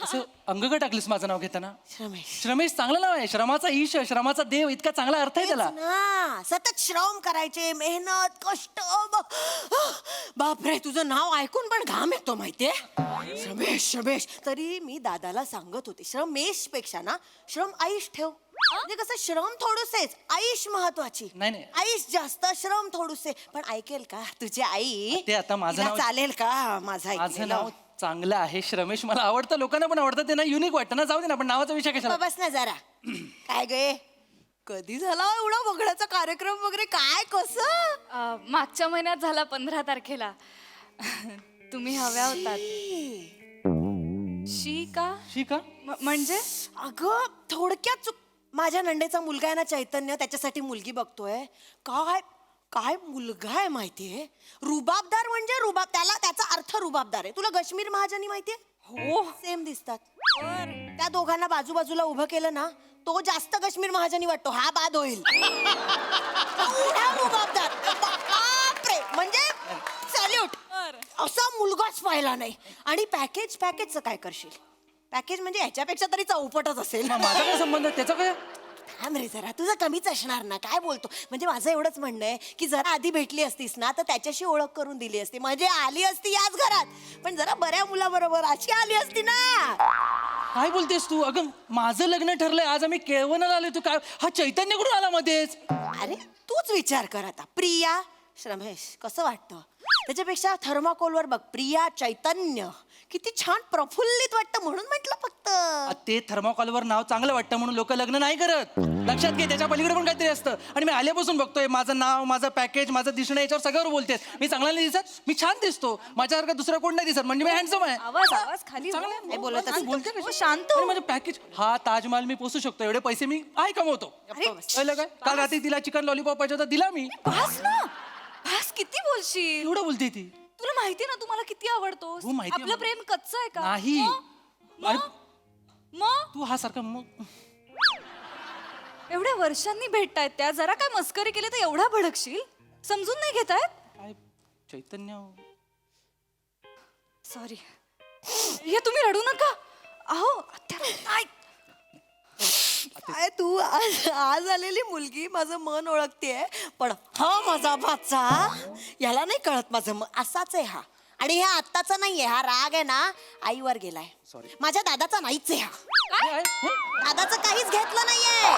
असं अंगग टाकलीस माझं नाव घेताना. श्रमेश श्रमेश चांगलं नाव आहे. श्रमाचा ईश, श्रमाचा देव, इतका चांगला अर्थ आहे त्याला. ना, सतत श्रम करायचे, मेहनत, कष्ट. बापरे, तुझं नाव ऐकून पण घाम येतो माहितीये. श्रमेश. तरी मी दादाला सांगत होते, श्रमेश पेक्षा ना श्रम आयुष ठेव. म्हणजे कसं, श्रम थोडंसेच, आयुष महत्वाची. नाही. आयुष जास्त, श्रम थोडूसे. पण ऐकेल का तुझी आई? ते आता माझं तिला नाव- चालेल का माझं माझं नाव चांगलं आहे श्रमेश. मला आवडतं, लोकांना पण आवडतं. ते ना युनिक वाटतं ना. जाऊ दे ना, पण नावाचा विषय कशाला. बस ना जरा. काय गे, कधी झाला एवढा बघण्याचा कार्यक्रम वगैरे? काय कसं? मागच्या महिन्यात झाला 15 तारखेला. तुम्ही हव्या होतात. शी का? शी का? म्हणजे अगं थोडक्यात माझ्या नंडेचा मुलगा आहे ना चैतन्य, त्याच्यासाठी मुलगी बघतोय. काय काय मुलगा आहे माहितीये, रुबाबदार म्हणजे रुबाब, त्याचा अर्थ रुबाबदार आहे. तुला कश्मीर महाजनी माहितीये? हो, सेम दिसतात. त्या दोघांना बाजूबाजूला उभं केलं ना, तो जास्त कश्मीर महाजनी वाटतो, हा बाद होईल. एवढा रुबाबदार, बापरे, म्हणजे सॅल्यूट. असा मुलगाच पाहिला नाही. आणि पॅकेजचं काय करशील? पॅकेज म्हणजे ह्याच्यापेक्षा तरी चौपटच असेल. माझा काय संबंध त्याचा काय? थांब रे जरा, तुझं कमीच असणार ना, काय बोलतो. म्हणजे माझं एवढंच म्हणणं आहे की जरा आधी भेटली असतीस ना, तर त्याच्याशी ओळख करून दिली असती, म्हणजे आली असती याच घरात. पण जरा बऱ्या मुलाबरोबर अशी आली असती ना. काय बोलतेस तू? अगं माझं लग्न ठरलंय, आज आम्ही केळवणाला आलोय. तू काय हा चैतन्य कुठून आला मध्येच? अरे तूच विचार कर आता, प्रिया श्रमेश कसं वाटतं? त्याच्यापेक्षा थर्माकोलवर बघ, प्रिया चैतन्य किती छान प्रफुल्लित वाटतं, म्हणून म्हटलं फक्त. ते थर्माकॉलवर नाव चांगलं वाटतं म्हणून लोक लग्न नाही करत. लक्षात घे, त्याच्या पलीकडे पण काहीतरी असतं. आणि मी आल्यापासून बघतोय, माझं नाव, माझं पॅकेज, माझं दिसणं, याच्यावर सगळ्यावर बोलतेस. मी चांगला नाही दिसत? मी छान दिसतो, माझ्यासारखा दुसरा कोण नाही दिसत, म्हणजे मी हँडसम आहे. आवाज खाली चांगलं नाही बोलत तू बोलते हो, कशी? शांत आणि माझं पॅकेज, हा ताजमहाल मी पोसू शकतो, एवढे पैसे मी आहे कमवतो. कळलं काय? काल रात्री तिला चिकन लॉलीपॉप पाहिजे होता, दिला मी. भास ना, भास किती बोलशील. एवढं बोलते ती. तुला माहिती ना, तुम्हाला किती आवडतो. हो, माहिती आहे आपलं मला. प्रेम कच्चं आहे का? नाही. अरे, मग तू हा सारखा मग एवढ्या वर्षांनी भेटतायत त्या, जरा काय मस्करी केली तर एवढा भडकशील? समजून नाही घेतायत? काय चैतन्य. सॉरी, हे तुम्ही रडू नका. अहो आत्या, नाही. काय तू आज आलेली मुलगी माझं मन ओळखतेय, पण हा माझा भाचा, याला नाही कळत माझं मन असाच आहे हा. आणि हा आत्ताचा नाहीये, हा राग आहे ना आईवर गेलाय. माझ्या दादाचा नाहीच आहे हा. दादाचं काहीच घेतलं नाहीये,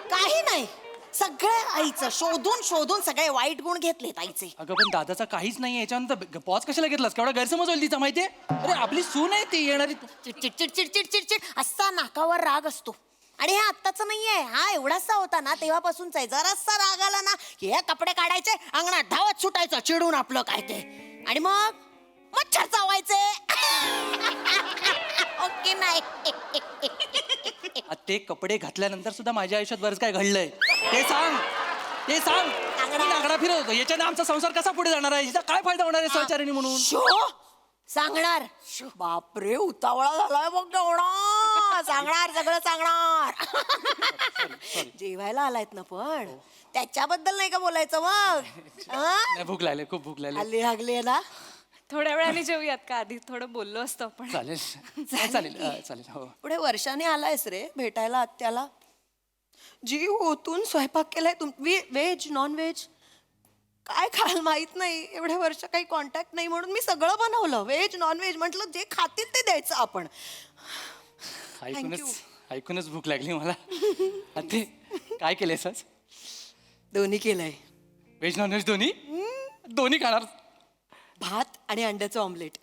काही नाही. सगळे आईचं शोधून शोधून सगळे वाईट गुण घेतलेत आईचे. अगं पण दादाचा काहीच नाही याच्यानंतर पॉज कशाला घेतलास? केवढा गैरसमज होईल तिचा माहितीये? अरे आपली सून आहे ती येणारी. चिडचिड चिडचिड चिडचिड चिडचिड असा नाकावर राग असतो. आणि हे आत्ताचा नाहीये, हा एवढासा होता ना तेव्हापासूनचा आहे. जरासा राग आला ना की हे कपडे काढायचे, अंगणात धावत सुटायचं चिडून आपलं काय ते, आणि मग मच्छर चावायचे. ओके नाही. ते कपडे घातल्यानंतर सुद्धा माझ्या आयुष्यात बरंच काय घडलंय, ते सांग. ते सांग. मी नागडा फिरत होतो, याच्याने आमचा संसार कसा पुढे जाणार आहे, हिचा काय फायदा होणार आहे सहचारिणी म्हणून? शो सांगणार. बापरे उतावळा झालाय बघ एवढा. सांगणार, सगळं सांगणार. जेवायला आलायत ना, पण त्याच्याबद्दल नाही का बोलायचं मग? नाही, भूक लागली, खूप भूक लागली. आली लागली ना. थोड्या वेळाने जेऊयात का? आधी थोडं बोललो असतो आपण. चालेल चालेल चालेल. हो. पुढे वर्षाने आलायस रे भेटायला आत्याला. जीव ओतून स्वयंपाक केलाय व्हेज नॉन व्हेज काय खाल माहित नाही, एवढ्या वर्ष काही कॉन्टॅक्ट नाही, म्हणून मी सगळं बनवलं, व्हेज नॉन व्हेज. म्हटलं जे खातील ते द्यायचं आपण. ऐकूनच भूक लागली मला. ते काय केलंय सर? दोन्ही केलंय, व्हेज नॉन व्हेज दोन्ही. दोन्ही खाणार. भात आणि अंड्याचं ऑमलेट.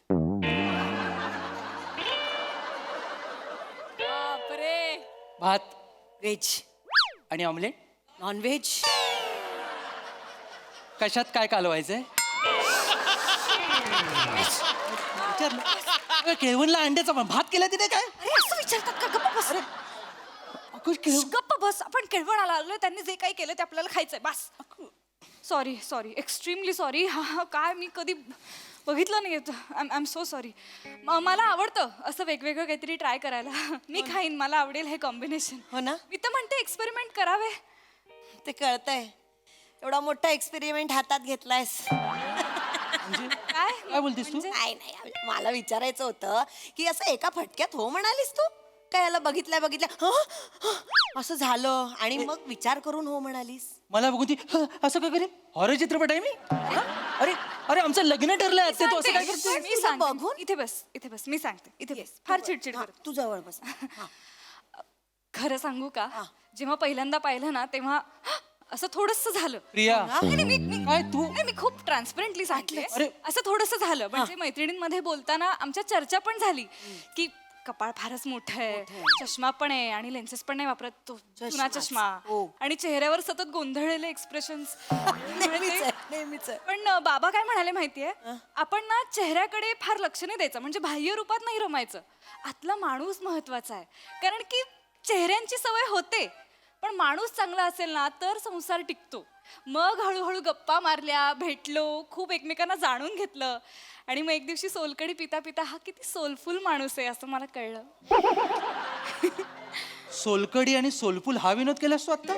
बापरे. भात व्हेज आणि ऑमलेट. Non veg. कशात काय कालवायचंय? विचारलं. केळवणला अंड्याचा भात केला तिने काय? अरे असं विचारतात का? गप्प बस. गप्प बस. आपण केळवणाला आलोय, त्यांनी जे काही केलं ते आपल्याला खायचंय, बस. Sorry sorry, extremely sorry. हा काय मी कधी बघितलं नाही. I am so sorry. मला आवडतं असं वेगवेगळं काहीतरी ट्राय करायला. मी खाईन, मला आवडेल हे कॉम्बिनेशन. हो ना. मी तर म्हणते एक्सपेरिमेंट करावे. ते कळतंय, एवढा मोठा एक्सपेरिमेंट हातात घेतलायस. काय काय बोलतेस तू? नाही नाही, मला विचारायचं होतं की असं एका फटक्यात हो म्हणालीस तू काय? याला बघितल्या असं झालं आणि मग विचार करून हो म्हणालीस? मला बघून ती असं काय करेल? हॉरर चित्रपट आहे मी? अरे अरे आमचं लग्न ठरलंय आत्ते, तू असं काय करते? मी सांगते. बघून इथे बस, इथे बस. मी सांगते, इथे बस. फार चिडचिड हा, करत. तू जवळ बस. हा. खरं सांगू का, जेव्हा पहिल्यांदा पाहिलं ना तेव्हा असं थोडस झालं. प्रिया, काय तू? मी खूप ट्रान्सपरंटली सांगते. अरे. असं थोडस झालं, म्हणजे मैत्रिणींमध्ये बोलताना आमच्या चर्चा पण झाली की कपाळ फारच मोठं आहे, चष्मा पण आहे आणि लेन्सेस पण नाही वापरत तो जुना चष्मा, आणि चेहऱ्यावर सतत गोंधळलेले एक्सप्रेशन्स. नेहमीच. पण बाबा काय म्हणाले माहितीये, आपण ना चेहऱ्याकडे फार लक्ष नाही द्यायचं, म्हणजे बाह्य रूपात नाही रमायचं, आतला माणूस महत्वाचा आहे. कारण की चेहऱ्यांची सवय होते, पण माणूस चांगला असेल ना तर संसार टिकतो. मग हळूहळू गप्पा मारल्या, भेटलो, खूप एकमेकांना जाणून घेतलं आणि मग एक दिवशी सोलकढी पिता पिता हा किती सोलफुल माणूस आहे असं मला कळलं. सोलकडी आणि सोलफुल हा विनोद केलास तू आता?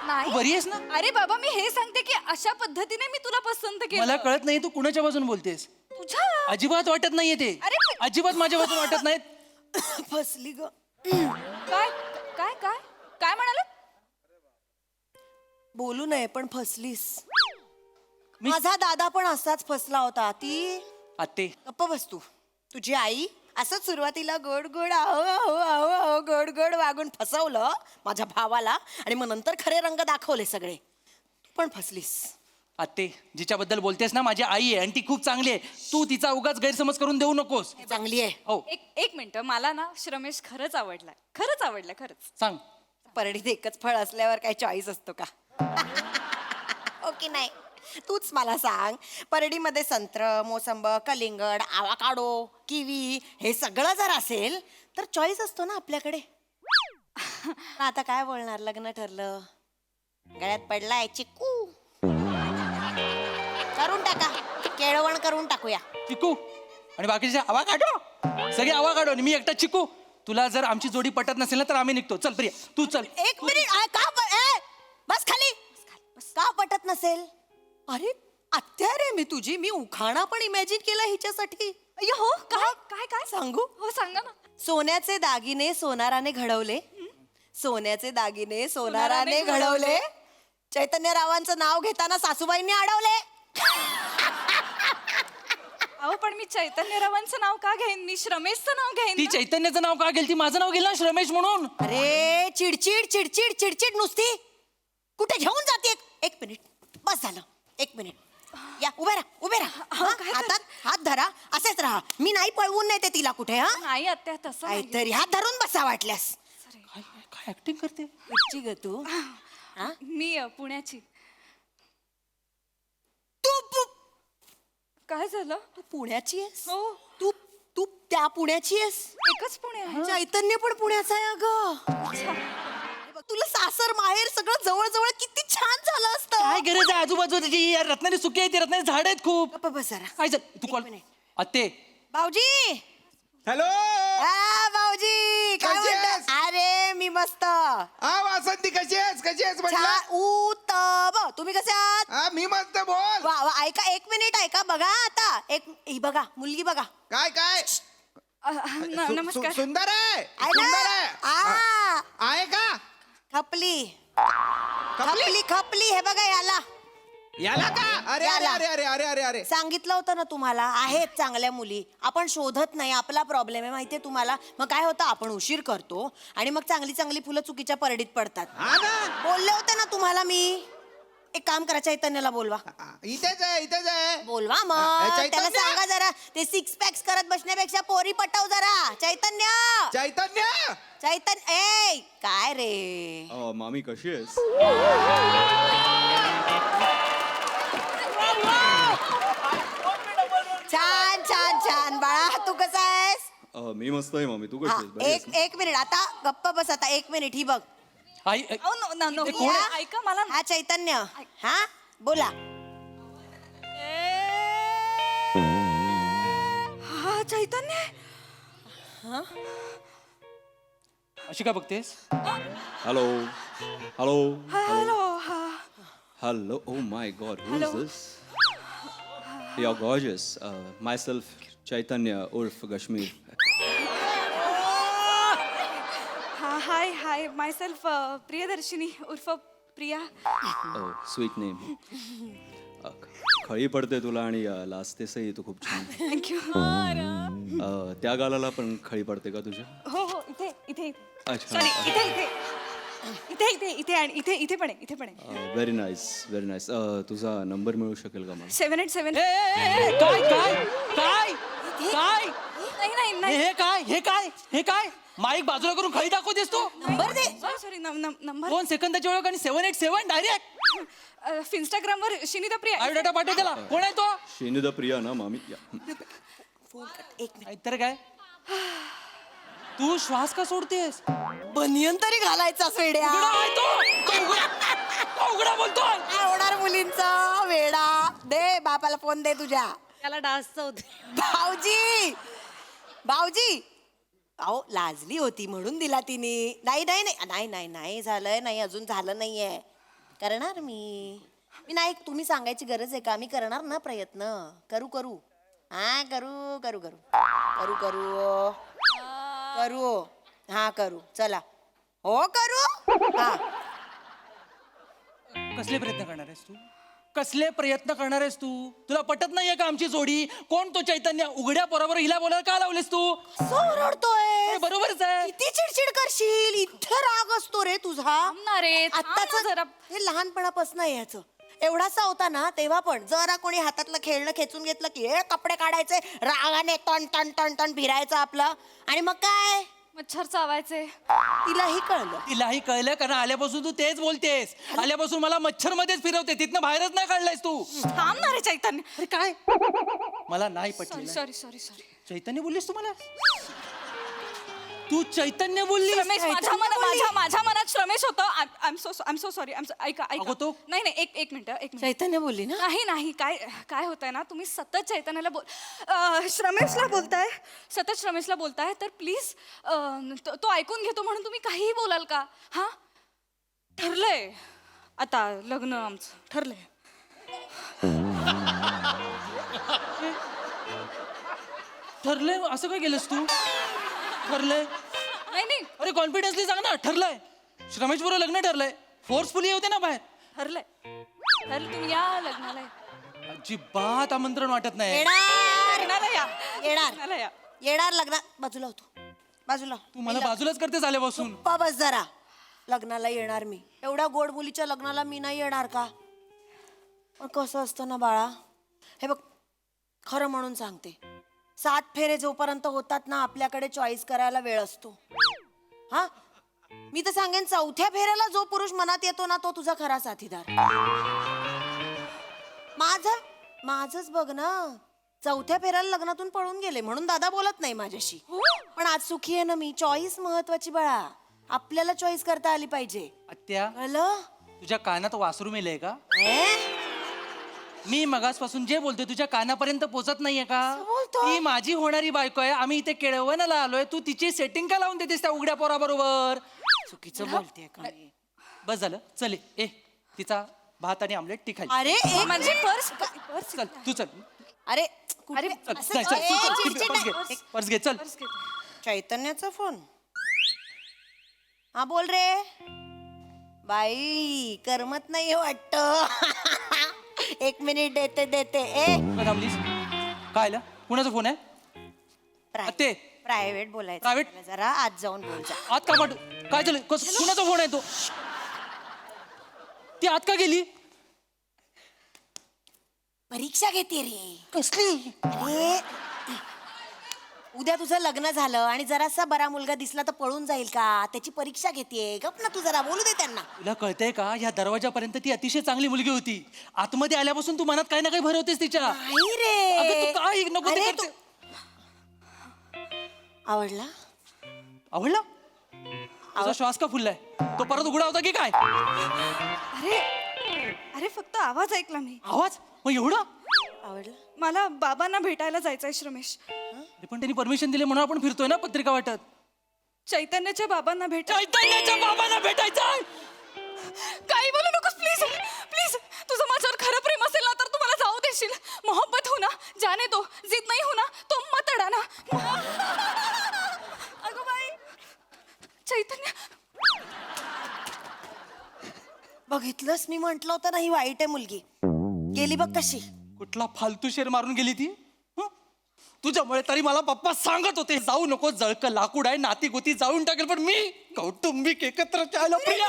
नाही बरी आहेस ना? अरे बाबा मी हे सांगते की अशा पद्धतीने मी तुला पसंत केलं. मला कळत नाही तू कुणाच्या बाजून बोलतेस. तुझ्या अजिबात वाटत नाहीये ते. अरे अजिबात माझ्या बाजून वाटत नाहीत. फसली ग. काय काय काय काय म्हणाला? बोलू नये पण फसलीस. मी- माझा दादा पण असाच फसला होता. ती आत्ते गप्प बस तू. तुझी आई असंच सुरुवातीला गोड गोड आहो आहो आहो आहो गोड गोड वागून फसवलं माझ्या भावाला आणि मग नंतर खरे रंग दाखवले सगळे. तू पण फसलीस. आत्ते जिच्याबद्दल बोलतेस ना माझी आई आहे आणि ती खूप चांगली आहे. तू तिचा उगाच गैरसमज करून देऊ नकोस. चांगली आहे. हो एक मिनिट मला ना श्रमेश खरंच आवडलाय खरंच. सांग. परडीत एकच फळ असल्यावर काही चॉईस असतो का? ओके नाही. तूच मला सांग, परडीमध्ये संत्र, मोसंब, कलिंगड, आवाकाडो, किवी हे सगळं जर असेल तर चॉईस असतो ना आपल्याकडे. पण आता काय बोलणार, लग्न ठरलं, गळ्यात पडलाय चिक्कू, करून टाका, केळवण करून टाकूया. चिकू आणि बाकीचे आवा काढो. सगळे आवा काढो आणि मी एकटा चिकू. तुला जर आमची जोडी पटत नसेल ना तर आम्ही निघतो. चल प्रिया तू चल. एक मिनिट बस खाली. का पटत नसेल? अरे आत्या रे मी तुझी. मी उखाणा पण इमॅजिन केला हिच्यासाठी. अय्यो हो काय काय काय सांगू? हो सांगा ना. सोन्याचे दागिने सोनाराने घडवले, सोन्याचे दागिने सोनाराने घडवले, चैतन्यरावांचं नाव घेताना सासूबाईंनी अडवले. अहो पण मी चैतन्यरावांचं नाव का घेईन? मी श्रमेशचं नाव घेईन ती ना. चैतन्याचं नाव का गेल? ती माझं नाव गेलं ना श्रमेश म्हणून. अरे चिडचिड चिडचिड चिडचिड नुसती. कुठे घेऊन जाते? एक मिनिट बस झालं. एक मिनिट या उभे राहा. हा, हातात हात धरा. असेच राहा. मी नाही पळवून नेते तिला कुठे. हा नाही आत्या तसं नाही. काहीतरी हात धरून बसा वाटल्यास. काय काय ऍक्टिंग करते. कुठची ग तू? मी पुण्याची. तू काय झालं? तू पुण्याची आहेस? हो तू तू त्या पुण्याची आहेस? एकच पुणे आहे. चैतन्य पण पुण्याचा आहे अगं. तुला सासर माहेर सगळं जवळ जवळ किती छान झालं असतं. काय गरज आहे आजूबाजूची? यार रत्नागिरी सुकी आहे ती. रत्नागिरी झाड आहेत खूप. गप्प बस जरा. काय झालं? तू कॉल. मिनिट. आत्ते भाऊजी. हॅलो भाऊजी काय कशी म्हणता? आहेस? अरे मी मस्त. हा वासंती कशी आहेस म्हटलं? छान उत्तम. तुम्ही कसे आहात? हा मी मस्त बोल. वा वा. ऐका एक मिनिट ऐका. बघा आता एक ही बघा मुलगी बघा. काय काय नमस्कार. सुंदर आहे आहे सुंदर ना? आहे. आहे का? खपली खपली? खपली खपली. हे बघा याला याला का? अरे अरे याला. अरे अरे अरे अरे अरे सांगितलं होतं ना तुम्हाला. आहेत चांगल्या मुली. आपण शोधत नाही. आपला प्रॉब्लेम आहे माहितीये तुम्हाला. मग काय होतं, आपण उशीर करतो आणि मग चांगली चांगली फुलं चुकीच्या परडीत पडतात. हा ना. बोलले होते ना तुम्हाला मी. एक काम करा, चैतन्याला बोलवा. इथेच आहे बोलवा हे मग. चैतन्य? त्याला सांगा जरा ते सिक्स पॅक्स करत बसण्यापेक्षा पोरी पटव जरा. चैतन्य चैतन्य चैतन्य ए काय रे. मामी कशी आहेस? छान छान छान बाळा. तू कसा आहेस? मी मस्त आहे मामी. तू कशी हा, आहेस? बरी आहेस एक ना? एक मिनिट आता गप्प बस. आता एक मिनिट ही बघ. आई अहो, नो कोण आहे? ऐका मला हा चैतन्य. हा बोला. हा चैतन्य. अशी काय बघतेस? हॅलो हॅलो हॅलो हा hello. Oh my God, who is this? You are gorgeous. Myself Chaitanya उर्फ कश्मीर. हा hi hi myself Priyadarshini उर्फ प्रिया. Oh sweet name. खळी पडते तुला आणि लाजतेसही तू खूप छान. थँक्यू. त्या गालाला पण खळी पडते का तुझ्या? हो हो इथे इथे अच्छा. सॉरी इथे इथे इथे इथे इथे आणि इथे इथे पण आहे. इथे पण आहे. Very nice very nice. तुझा नंबर मिळू शकेल का मला? 787. काय काय काय काय नाही नाही नाही हे काय हे काय हे काय? माईक बाजूला करून खळी दाखवतेस तू? नंबर दे. सॉरी सॉरी नंबर 2 सेकंदाची ओळख आणि 787 डायरेक्ट. इंस्टाग्रामवर शिनिता प्रिया. बायोडाटा पाठव त्याला. कोण आहे तो? शेनिदा प्रिया ना मामी? फोन कर. एक मिनिट. तर काय तू श्वास का सोडतेस? बनियन तरी घालायचा वेड्या. उघडा आहे तो. तो उघडा बोलतोय. फोन दे तुझ्या. त्याला डासचं होते. भाऊजी भाऊजी अहो लाजली होती म्हणून दिला तिने. नाही नाही नाही नाही नाही नाही झालंय नाही अजून झालं नाहीये. करणार मी नाही. तुम्ही सांगायची गरज आहे का? मी करणार ना प्रयत्न. करू करू हा करू करू करू करू करू करू हा करू चला हो करू हा. कसले प्रयत्न करणार आहेस तू? कसले प्रयत्न करणार आहेस तू? तुला पटत नाहीये का आमची जोडी? कोण तो चैतन्य? उघड्या पोराबरोबर हिला बोलायला का लावलेस तू? ओरडतोय. अरे बरोबरच आहे. किती चिडचिड करशील? इथं राग असतो रे तुझा. ना रे आत्ताच जरा हे लहानपणापासून आहे ह्याचं. एवढासा होता ना तेव्हा पण जरा कोणी हातातलं खेळणं खेचून घेतलं की हे कपडे काढायचे रागाने टन टन टन टन फिरायचं आपलं. आणि मग काय मच्छर चावायचे. तिलाही कळलं. तिलाही कळलं कारण आल्यापासून तू तेच बोलतेस. आल्यापासून मला मच्छर मध्येच फिरवते. तिथनं बाहेरच नाही काढलायस तू. थांब ना रे चैतन्य. अरे काय मला नाही सॉरी पटलं. Sorry sorry sorry. चैतन्य बोललीस तू मला? तू चैतन्य बोललीस? रमेश माझ्या मनात श्रमेश होतं. I am so sorry. ऐका अगं ऐका तो- नाही एक मिनिट. चैतन्य बोलली ना. नाही नाही काय होतंय ना तुम्ही सतत चैतन्याला श्रमेशला बोलताय. सतत श्रमेशला बोलताय तर प्लीज तो ऐकून घेतो म्हणून तुम्ही काहीही बोलाल का? हा ठरलंय आता लग्न आमचं ठरलंय. ठरलंय? असं काय केलंस तू? ठरलंय? नाही अरे कॉन्फिडन्सली सांग ना. ठरलंय? श्रमेश बरोबर लग्न ठरलंय. फोर्सफुली होते ना बाहेर. ठरलंय. तुम्ही या लग्नाला अजिबात आमंत्रण वाटत नाही. येणार लग्नाला या. येणार लग्नाला या. येणार लग्नात. बाजूला होतो बाजूला. तू मला बाजूलाच करतेस आल्यापासून. पप्पा बस जरा. लग्नाला येणार मी. एवढ्या गोड मुलीच्या लग्नाला मी नाही येणार का? पण कसं असतं ना बाळा. हे बघ खरं म्हणून सांगते. 7 फेरे जोपर्यंत होतात ना आपल्याकडे चॉईस करायला वेळ असतो. हा मी तर सांगेन 4थ्या फेऱ्याला जो पुरुष मनात येतो ना तो तुझा खरा साथीदार. माझच बघ ना. 4थ्या फेऱ्याला लग्नातून पळून गेले म्हणून दादा बोलत नाही माझ्याशी. पण आज सुखी आहे ना मी. चॉईस महत्वाची बाळा. आपल्याला चॉईस करता आली पाहिजे. आत्या कळलं? तुझ्या कानात वासरू मेलंय का? हे? मी मगासपासून जे बोलतोय तुझ्या कानापर्यंत पोहोचत नाहीये का? बोलतोय? ती माझी होणारी बायको आहे. आम्ही इथे केळवणाला आलोय. तू तिची सेटिंग का लावून देतेस त्या उघड्या पोराबरोबर? चुकीचं बोलतेय का मी? बस झालं. चल ए तिचा भात आणि आमलेट ती खाली. अरे एक म्हणजे पर्स चल तू चल. अरे अरे, चल, असं- चल, चल, ए, तू चल. चिडचिड पर्स घे. नाही. पर्स घे चल. चैतन्याचा फोन. हा बोल रे. बाई करमत नाही वाटत. 1 मिनिट देते. का थांबलीस? काय आलं? कुणाचा फोन आहे? ते प्रायव्हेट बोलायचं. Private? मला जरा आज जाऊन बोल जा. आत का पाठव? काय झालं? कुणाचा फोन आहे तो? ती आत का गेली? परीक्षा घेते रे. कसली? अरे उद्या तुझं लग्न झालं आणि जरासा बरा मुलगा दिसला तर पळून जाईल का? त्याची परीक्षा घेते. गप ना तू जरा बोलू दे त्यांना. तुला कळतंय का? ह्या दरवाजापर्यंत ती अतिशय चांगली मुलगी होती. आतमध्ये आल्यापासून तू मनात काही ना काही भरवतेस तिच्या. नाही अगं रे. तू काय नको ते अरे करते. आवडला? आवडला? तुझा श्वास का फुललाय? तो परत उघडा होता की काय? अरे फक्त आवाज ऐकला मी. आवाज? मग एवढा? आवडला? मला बाबांना भेटायला जायचंय श्रमेश. अरे पण त्यांनी परमिशन दिले म्हणून आपण फिरतोय ना पत्रिका वाटत. चैतन्याच्या बाबांना चैतन्याच्या बाबांना भेटायचं. काही बोलू नकोस प्लीज प्लीज. तुझं माझ्यावर खरं प्रेम असेल ना तर तू मला जाऊ देशील. मोहब्बत हो ना जाने तो. जिद नाही हो ना तो मत अडाना. अगं बाई चैतन्य. बघितलंस मी म्हंटल होतं ना ही वाईट आहे मुलगी. गेली बघ कशी. कुठला फालतू शेर मारून गेली ती? हं? तुझ्यामुळे तरी मला पप्पा सांगत होते जाऊ नको जळक लाकूड आहे नाती गोती जाळून टाकेल. पण मी कौटुंबिक एकत्र चाललो. प्रिया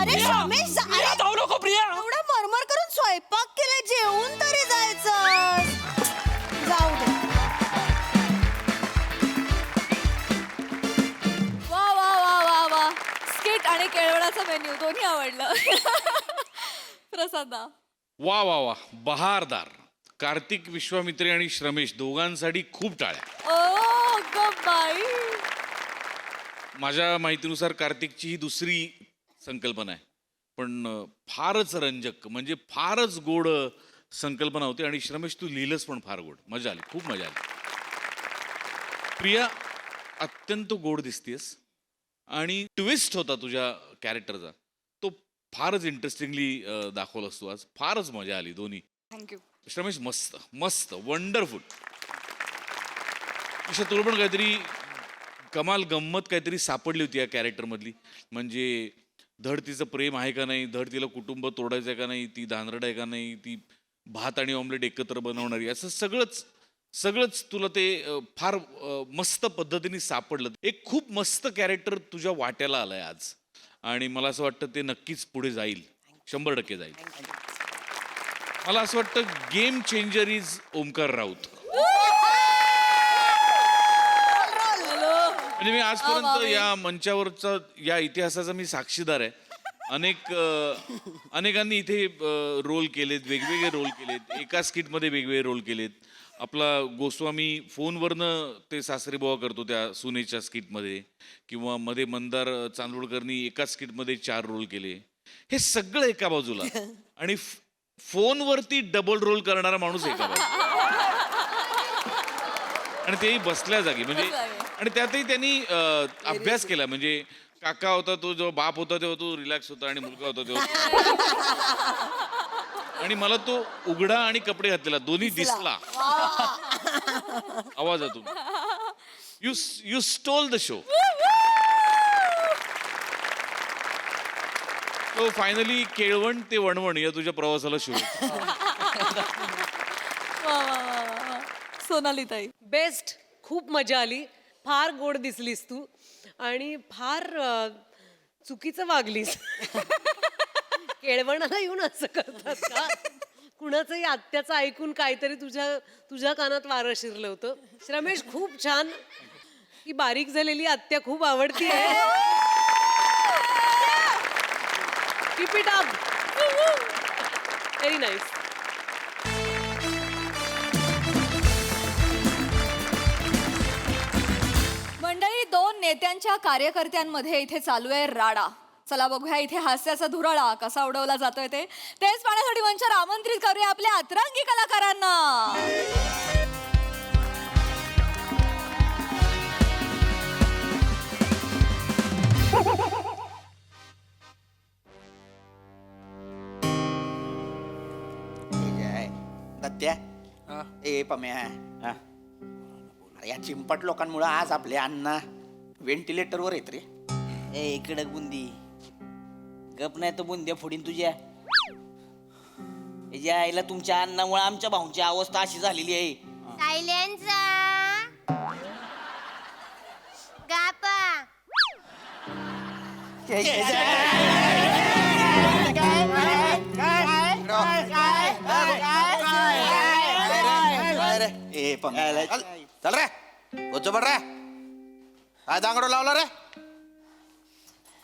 अरे रमेश प्रिया, जाऊ नको प्रिया. एवढा मरमर करून स्वयंपाक केलाय. जेवून तरी जायचं. जाऊ दे. वा वा वा वा वा. स्किट आणि केळवणाचा मेन्यू दोन्ही आवडलं. प्रसादा. वा वा वा बहारदार. कार्तिक, विश्वामित्री आणि श्रमेश दोघांसाठी खूप टाळ्या. ओ ग बाई. माझ्या माहितीनुसार कार्तिकची ही दुसरी संकल्पना आहे. पण फारच रंजक म्हणजे फारच गोड संकल्पना होती आणि श्रमेश तू लिहिलंस पण फार गोड, मजा आली, खूप मजा आली. प्रिया अत्यंत गोड दिसतेस आणि ट्विस्ट होता तुझ्या कॅरेक्टरचा, तो फारच इंटरेस्टिंगली दाखवलास तू आज, फारच मजा आली दोन्ही. थँक्यू. श्रमेश मस्त मस्त वंडरफुल. ईशा तुला पण काहीतरी कमाल गंमत काहीतरी सापडली होती या कॅरेक्टरमधली, म्हणजे धड तिचं प्रेम आहे का नाही, धड तिला कुटुंब तोडायचं आहे का नाही, ती धानरड आहे का नाही, ती भात आणि ऑमलेट एकत्र बनवणारी, असं सगळंच तुला ते फार मस्त पद्धतीने सापडलं. एक खूप मस्त कॅरेक्टर तुझ्या वाट्याला आलंय आज आणि मला असं वाटतं ते नक्कीच पुढे जाईल, 100% जाईल. मला असं वाटतं game changer is Omkar Raut. म्हणजे मी आजपर्यंत या मंचावरचा या इतिहासाचा मी साक्षीदार आहे. अनेकांनी इथे रोल केलेत, वेगवेगळे रोल केलेत, एका स्किटमध्ये वेगवेगळे रोल केलेत. आपला गोस्वामी फोनवरनं ते सासरे बुवा करतो त्या सुनेच्या स्किटमध्ये, किंवा मध्ये मंदार चांदोडकरनी एका स्किटमध्ये 4 रोल केले. हे सगळं एका बाजूला आणि फोनवरती डबल रोल करणारा माणूस एका बाजूला, आणि तेही बसल्या जागी. म्हणजे आणि त्यातही त्यांनी अभ्यास केला. म्हणजे काका होता तो, जेव्हा बाप होता तेव्हा तो रिलॅक्स होता, आणि मुलगा होता तेव्हा आणि मला तो उघडा आणि कपडे घातलेला दोन्ही दिसला आवाजातून. You stole the show. तो फायनली केळवण ते वणवण या तुझ्या प्रवासाला सुरू. सोनाली ताई बेस्ट. खूप मजा आली, फार गोड दिसलीस तू आणि फार चुकीचं वागलीस. केळवणाला येऊन असं करतात का? कुणाचंही आत्याचं ऐकून काहीतरी तुझ्या कानात वारं शिरलं होतं. श्रमेश खूप छान. ही बारीक झालेली आत्या खूप आवडती आहे. Keep it up. Very nice. मंडळी, 2 नेत्यांच्या कार्यकर्त्यांमध्ये इथे चालू आहे राडा. चला बघूया इथे हास्याचा धुराळा कसा उडवला जातोय तेच पाहण्यासाठी मंचावर आमंत्रित करूया आपल्या अतरंगी कलाकारांना. दत्त्या ए पम्या, अरे या चिंपट लोकांमुळे आज आपले अण्णा व्हेंटिलेटरवर येत रे. ए इकडे बुंदी गप नाही तर बुंद्या फोडीन तुझ्या. याच्या आईला तुमच्या अन्नामुळे आमच्या भाऊंची अवस्था अशी झालेली आहे. ए पम्या चल रे, गोचो पड रे. काय दांगडो लावला रे?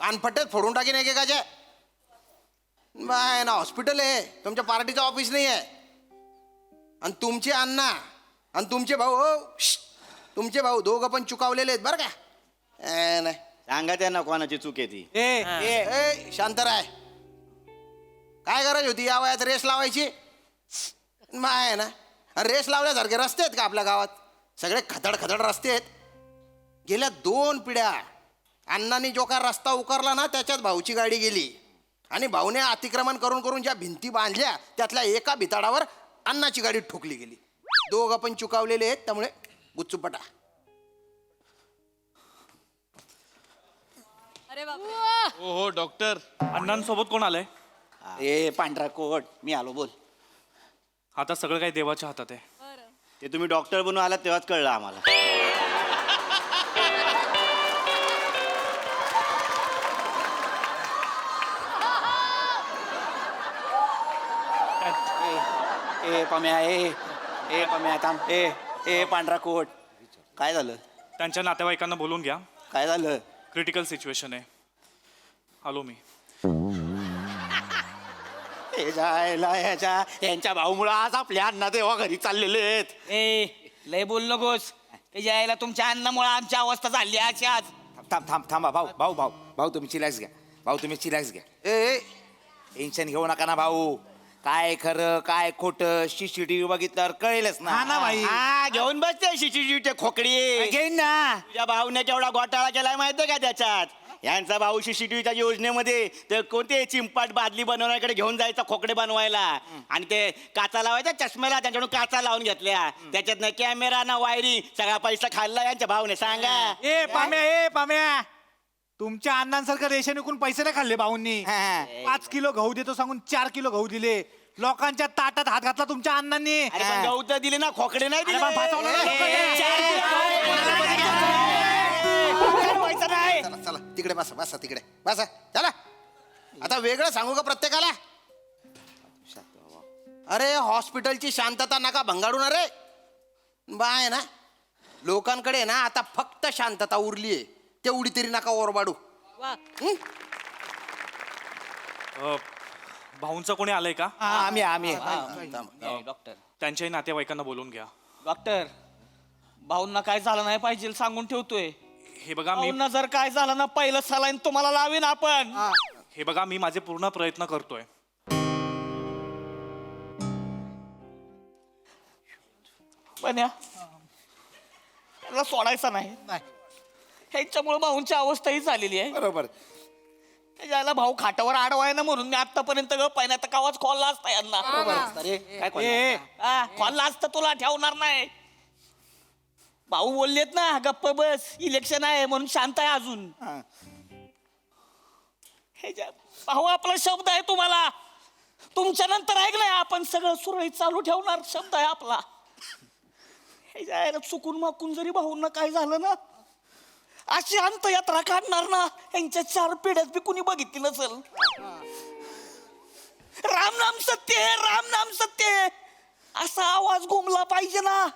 कानफट्टेच फोडून टाकीन एकेकाचे. बाय ना हॉस्पिटल आहे, तुमच्या पार्टीचं ऑफिस नाही आहे. आणि तुमचे अण्णा आणि तुमचे भाऊ, तुमचे भाऊ दोघं पण चुकावलेले आहेत बरं का. नाही सांगा त्यांना कोणाची चूक आहे ती. ए शांत राय. काय गरज होती या वयात रेस लावायची? माय ना, रेस लावल्यासारखे रस्ते आहेत का आपल्या गावात? सगळे खदड खदड रस्ते आहेत. गेल्या 2 पिढ्या अण्णांनी जो का रस्ता उकारला ना, त्याच्यात भाऊची गाडी गेली आणि भाऊने अतिक्रमण करून करून ज्या भिंती बांधल्या त्यातल्या एका भिताडावर अण्णाची गाडी ठोकली गेली. दोघं पण चुकावलेले आहेत, त्यामुळे गुच्चूपटा. अरे बापरे. हो डॉक्टर. अण्णांसोबत कोण आलंय? ए पांढरा कोट, मी आलो, बोल. आता सगळं काही देवाच्या हातात आहे. ते तुम्ही डॉक्टर बनून आलात तेव्हाच कळलं आम्हाला. ए पम्या, ए पम्या थांब. ए पांढरा कोट, काय झालं? त्यांच्या नातेवाईकांना बोलून घ्या. काय झालं? क्रिटिकल सिच्युएशन आहे. आलो मी. यांच्या भाऊमुळे आज आपल्या अण्णा देवा घरी चाललेले आहेत. ए लय बोल नकोस. त्याच्या आईला तुमच्या अन्नामुळे आमची अवस्था झाली अशी आज. थांबा भाऊ तुम्ही चिलॅक्स घ्या. भाऊ तुम्ही चिलॅक्स घ्या. ए टेन्शन घेऊ नका ना भाऊ. काय खरं काय खोटं CCTV बघितल्यावर कळेलच ना. हा ना बाई. हा, घेऊन बसते CCTV खोकडी. घेईन ना. तुझ्या भाऊने केवढा घोटाळा केलाय माहितीये का त्याच्यात. यांचा भाऊ CCTVच्या योजनेमध्ये ते कोणते चिंपाट बादली बनवण्याकडे घेऊन जायचा खोकडे बनवायला आणि ते काचा लावायचा चष्म्याला त्यांच्याकडून काचा लावून घेतल्या त्याच्यात ना कॅमेरा ना वायरिंग सगळा पैसा खाल्ला यांच्या भाऊने. सांगा. ए पाम्या तुमच्या अण्णांसारखं रेशन विकून पैसे नाही खाल्ले भाऊंनी. 5 किलो गहू देतो सांगून 4 किलो गहू दिले. लोकांच्या ताटात हात घातला तुमच्या अण्णांनी. अरे पण गहू तर दिले ना खोकडे नाही दिले. पण फसवलं ना खोकडे. पैसा नाही. चला चला तिकडे बसा बसा तिकडे बसा चला. आता वेगळं सांगू का प्रत्येकाला. अरे हॉस्पिटलची शांतता नका भंगाडून. अरे बाय ना लोकांकडे ना आता फक्त शांतता उरली आहे तेवढी तरी नका ओरबाडू. वा. भाऊंचं कोणी आलंय का? आम्ही डॉक्टर त्यांच्याही नातेवाईकांना बोलून घ्या. डॉक्टर भाऊंना काय झालं नाही पाहिजे सांगून ठेवतोय. हे बघा मी भाऊंना जर काय झालं ना पहिलं सलाईन तुम्हाला लावीन आपण. हे बघा मी माझे पूर्ण प्रयत्न करतोय. पण त्याला सोडायचं नाही. ह्यांच्यामुळे भाऊंची अवस्था ही झालेली आहे. बरोबर. त्याला भाऊ खाटावर आडवाय ना म्हणून मी आतापर्यंत गप्प तर कावाच खोलला असता यांना. खोलला असता तुला ठेवणार नाही. भाऊ बोललेत ना गप्प बस इलेक्शन आहे म्हणून शांत आहे अजून. भाऊ आपला शब्द आहे तुम्हाला. तुमच्या नंतर ऐकलंय आपण सगळं सुरळीत चालू ठेवणार शब्द आहे आपला. हे जायला चुकून माकून जरी भाऊंना काय झालं ना अशी अंतयात्रा काढणार ना यांच्या 4 पिढ्यात बी कुणी बघितली नसेल. राम नाम सत्य राम नाम सत्य असा आवाज घुमला पाहिजे ना.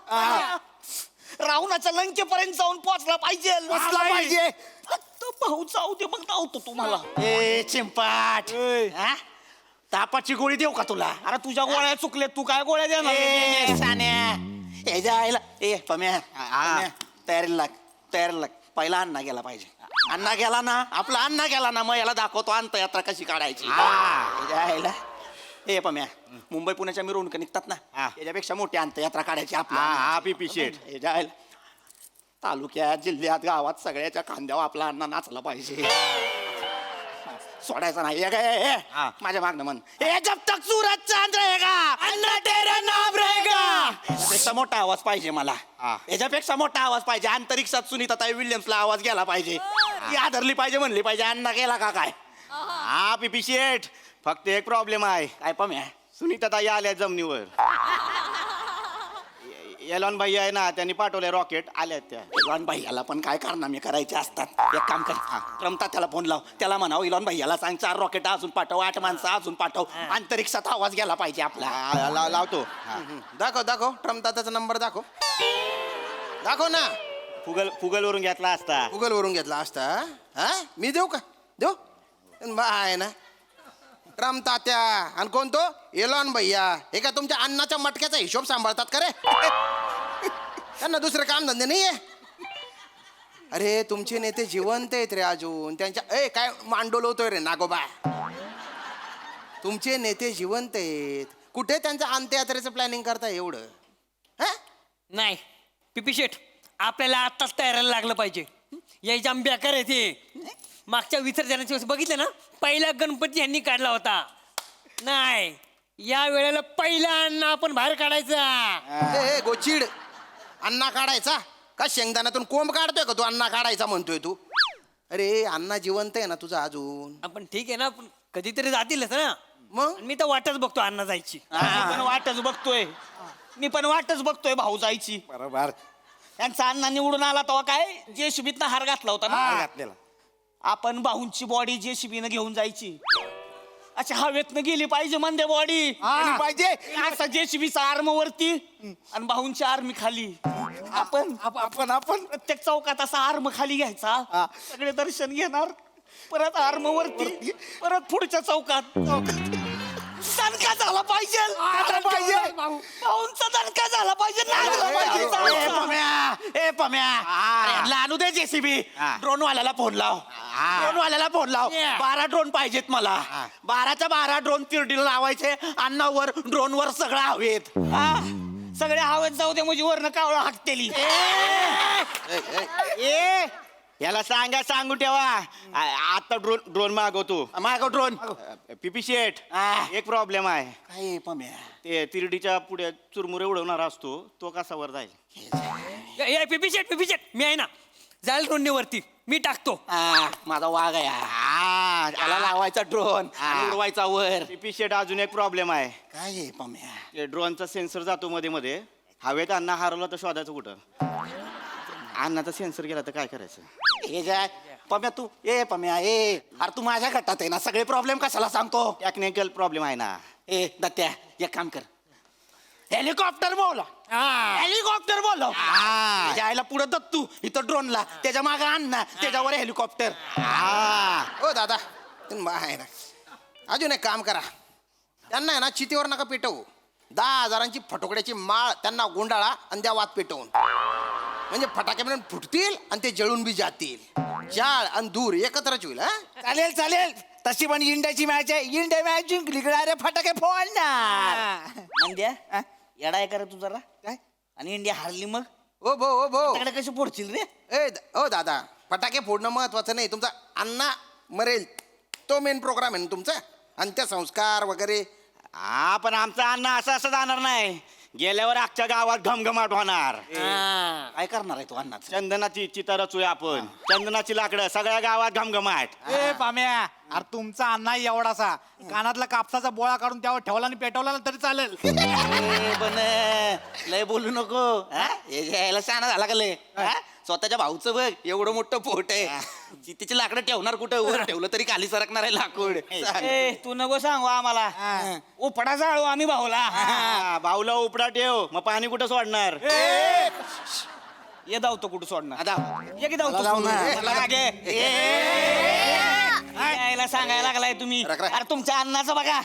रावणाच्या लंकेपर्यंत जाऊन पोहोचला पाहिजे. फक्त भाऊ जाऊ दे मग धावतो तुम्हाला. ए चिंपाट. हा? तापाची गोळी देऊ का तुला? अरे तुझ्या गोळ्या चुकल्या तू काय गोळ्या देणार? ए सान्या. हे जायला ए पम्या तयारीला लाग. पहिला अण्णा गेला पाहिजे. अण्णा गेला ना आपला अण्णा गेला ना मग याला दाखवतो अंतयात्रा कशी काढायची. हे जायला ए पम्या मुंबई पुण्याच्या मिरवणुका निघतात ना त्याच्यापेक्षा मोठी अंतयात्रा काढायची आपला. पिपी शेठ. हे जायला तालुक्यात जिल्ह्यात गावात सगळ्याच्या खांद्यावर आपला अण्णा नाचला पाहिजे. सोडायचं नाही. हे काय माझ्या मागणं म्हण. हे जब तक सूरज चांद रहेगा अन्ना तेरा नाम रहेगा. याच्यापेक्षा मोठा आवाज पाहिजे मला. याच्यापेक्षा मोठा आवाज पाहिजे. अंतरिक्षात सुनीताताई विल्यम्सला आवाज गेला पाहिजे. ती आदरली पाहिजे म्हणली पाहिजे अण्णा गेला का काय. हा पिपी शेठ फक्त एक प्रॉब्लेम आहे. काय पम्या सुनीताताई आल्या जमिनीवर. एलॉन भाई आहे ना त्यांनी पाठवले रॉकेट आल्यात त्या. इलॉन भैयाला पण काय कारनामे करायचे असतात. एक काम कर रमता त्याला फोन लाव. त्याला म्हणावं इलॉन भैयाला सांग 4 रॉकेट अजून पाठव 8 माणसं अजून पाठव. अंतरिक्षात आवाज गेला पाहिजे आपला. लावतो. दाखव ट्रम्प दादाचा नंबर दाखव ना. फुगल वरून घेतला असता. गुगल वरून घेतला असता. हा मी देऊ का देऊ आहे ना ट्रम्प तात्या. आणि कोण तो एलॉन भैया. हे का तुमच्या अन्नाच्या मटक्याचा हिशोब सांभाळतात का रे. त्यांना दुसरं काम धंदे नाहीये. अरे तुमचे नेते जिवंत आहेत रे अजून. त्यांच्या काय मांडोलवतोय रे नागोबा. तुमचे नेते जिवंत आहेत. कुठे त्यांचं अंत्ययात्रेचं प्लॅनिंग करताय एवढं. हा नाही पिपी शेठ आपल्याला आत्ताच तयारीला लागलं पाहिजे. यायच्या बेकार आहे ते. मागच्या विसर्जनाच्या वेळेस बघितलं ना पहिला गणपती यांनी काढला होता. नाही या वेळेला पहिला अन्न आपण बाहेर काढायचा. ए गोचिड अण्णा काढायचा का शेंगदाण्यातून कोंब काढतोय का तू अण्णा काढायचा म्हणतोय तू. अरे अण्णा जिवंत आहे ना तुझा अजून. आपण ठीक आहे ना पण कधीतरी जातीलच ना. मग मी तर वाटच बघतो अण्णा जायची. मी पण वाटच बघतोय भाऊ जायची. बरोबर. त्यांचा अण्णा निवडून आला तेव्हा काय जेसीबीतनं हार घातला होता ना. घातलेला. आपण भाऊंची बॉडी जेसीबीनं घेऊन जायची. अच्छा हवेतनं गेली पाहिजे मंदे बॉडी पाहिजे. असा जेसीबीचा आर्म वरती आणि भाऊंची आर्मी खाली. आपण प्रत्येक चौकात असा आर्म खाली घ्यायचा. सगळे दर्शन घेणार. परत आर्म वरती परत पुढच्या चौकात दणका झाला पाहिजे भाऊंचा दणका झाला पाहिजे नाचला पाहिजे. ए पम्या अरे आणू दे जेसीबी. ड्रोन वाल्याला फोन लाव. ड्रोन वाल्याला फोन लाव. 12 ड्रोन पाहिजेत मला. 12च्या 12 ड्रोन तिरडीला लावायचे. अन्नावर ड्रोनवर सगळं हवेत. सगळे हवेत जाऊ दे म्हणजे वरनं कावळा हाकतेली. ए याला सांगू ठेवा. आता ड्रोन मागव ड्रोन. पिपी शेठ एक प्रॉब्लेम आहे. काय पम्या ते तिरडीच्या पुढे चुरमुरे उडवणारा असतो तो कसा वर जाईल. पिपी शेट मी आहे ना, जाईल ड्रोनवरती मी टाकतो. माझा वाघ आहे. त्याला लावायचा ड्रोन उडवायचा वर. पिपी शेठ अजून एक प्रॉब्लेम आहे. काय पम्या ते ड्रोनचा सेन्सर जातो मध्ये मध्ये. हवेत अन्न हरवलं तर शोधायचं कुठं. अन्नाचा सेन्सर गेला तर काय करायचं. हे जाय पम्या तू पम्या अरे तू माझ्या गटात आहे ना. सगळे प्रॉब्लेम कशाला सांगतो. टेक्निकल प्रॉब्लेम आहे ना. दत्त्या एक काम कर, हेलिकॉप्टर बोला. हेलिकॉप्टर बोलव. जायला पुढे दत्तू इथं ड्रोनला, त्याच्या मागे अण्णा, त्याच्यावर हेलिकॉप्टर. हो दादा तुम्ही आहे ना, अजून एक काम करा. त्यांना आहे ना चितीवर नका पेटवू. 10,000ची फटोकड्याची माळ त्यांना गुंडाळा आणि द्या वात पेटवून. म्हणजे फटाके पण फुटतील आणि ते जळून बी जातील. जाळ आणि दूर एकत्रच होईल. चालेल तशी पण इंडियाची मॅच आहे. इंडिया मॅच जिंकली रे फटाके फोडणार. मंद्या येडा आहे का रे तू जरा. काय आणि इंडिया हारली मग ओ भो कशी फोडशील रे. ओ दादा फटाके फोडणं महत्वाचं नाही. तुमचा अण्णा मरेल तो मेन प्रोग्राम आहे ना तुमचा. अंत्यसंस्कार वगैरे. पण आमचा अण्णा असं जाणार नाही. गेल्यावर अख्ख्या गावात घमघमाट होणार. काय करणार आहे तू अण्णा. चंदनाची चिता रचूया आपण. चंदनाची लाकडं सगळ्या गावात घमघमाट. ए पाम्या अरे तुमचा अण्णा एवढासा कानातला कापसाचा बोळा काढून त्यावर ठेवला आणि पेटवला ना तरी चालेल. पण लय बोलू नको. यायला शहाणा झाला का लय. स्वतःच्या भाऊचं बघ एवढं मोठं पोट आहे. चितीची लाकडं ठेवणार कुठं. वर ठेवलं तरी खाली सरकणार आहे लाकूड. तू नको सांगू आम्हाला. उपडा जाळू आम्ही भाऊला. भाऊला उपडा ठेव मग पाणी कुठं सोडणार. ये धावतो कुठं सोडणार. ये की धावतो यायला सांगायला लागलाय तुम्ही. अरे तुमच्या अन्नाचं बघा.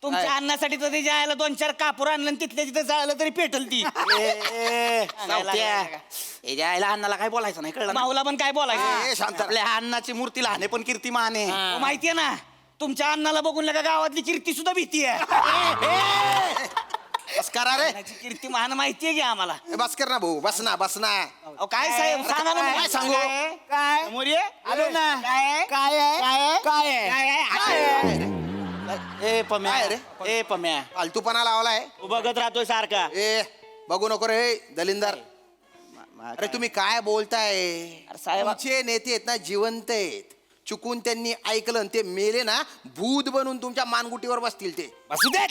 तुमच्या अन्नासाठी तर ते जायला 2-4 कापूर आणलं आणि तिथल्या तिथे जायला तरी पेटल ती. जायला अन्नाला काय बोलायचं नाही कळलं. भाऊला पण काय बोलायचं. आपल्या अन्नाची मूर्ती लहान पण कीर्तिमान आहे. माहितीये ना तुमच्या अन्नाला बघून लगा गावातली कीर्ती सुद्धा भीती आहे. करा रे कीर्तिमान माहितीये की आम्हाला. बस कर ना भाऊ. बस ना काय साहेब सांगा ना. काय सांगू. काय मोरे आलो ना. काय ए पम्या फालतूपणा लावलाय. तू बघत राहतोय सारखा. बघू नको रे दलिंदर. अरे तुम्ही काय बोलताय. साहेब तुमचे नेते आहेत ना जिवंत आहेत. चुकून त्यांनी ऐकलं आणि ते मेले ना भूत बनून तुमच्या मानगुटीवर बसतील ते. बसू देत.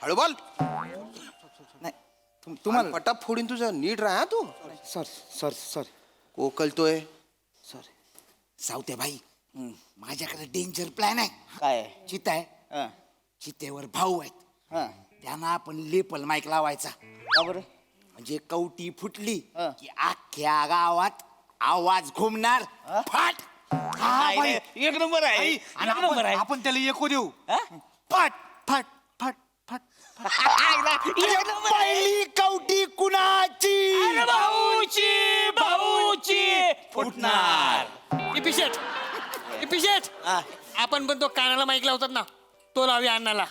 हळू बोल. तुम्हाला पटप फोडीन तुझं. नीट राहा तू. सॉरी कोकलतोय. सावत्या भाई माझ्याकडे डेंजर प्लॅन आहे. काय चिता आहे. चितेवर भाऊ आहेत. त्यांना आपण लेपल माईक लावायचा. बरोबर म्हणजे कवटी फुटली की अख्ख्या गावात आवाज घुमणार. फाट. एक नंबर आहे. आपण त्याला एकू देऊ. फट फट फट फट पहिली कवटी कुणाची. भाऊची फुटणार. पिशेट आपण पण तो कानाला माईक लावतात ना तो लावूया अण्णाला.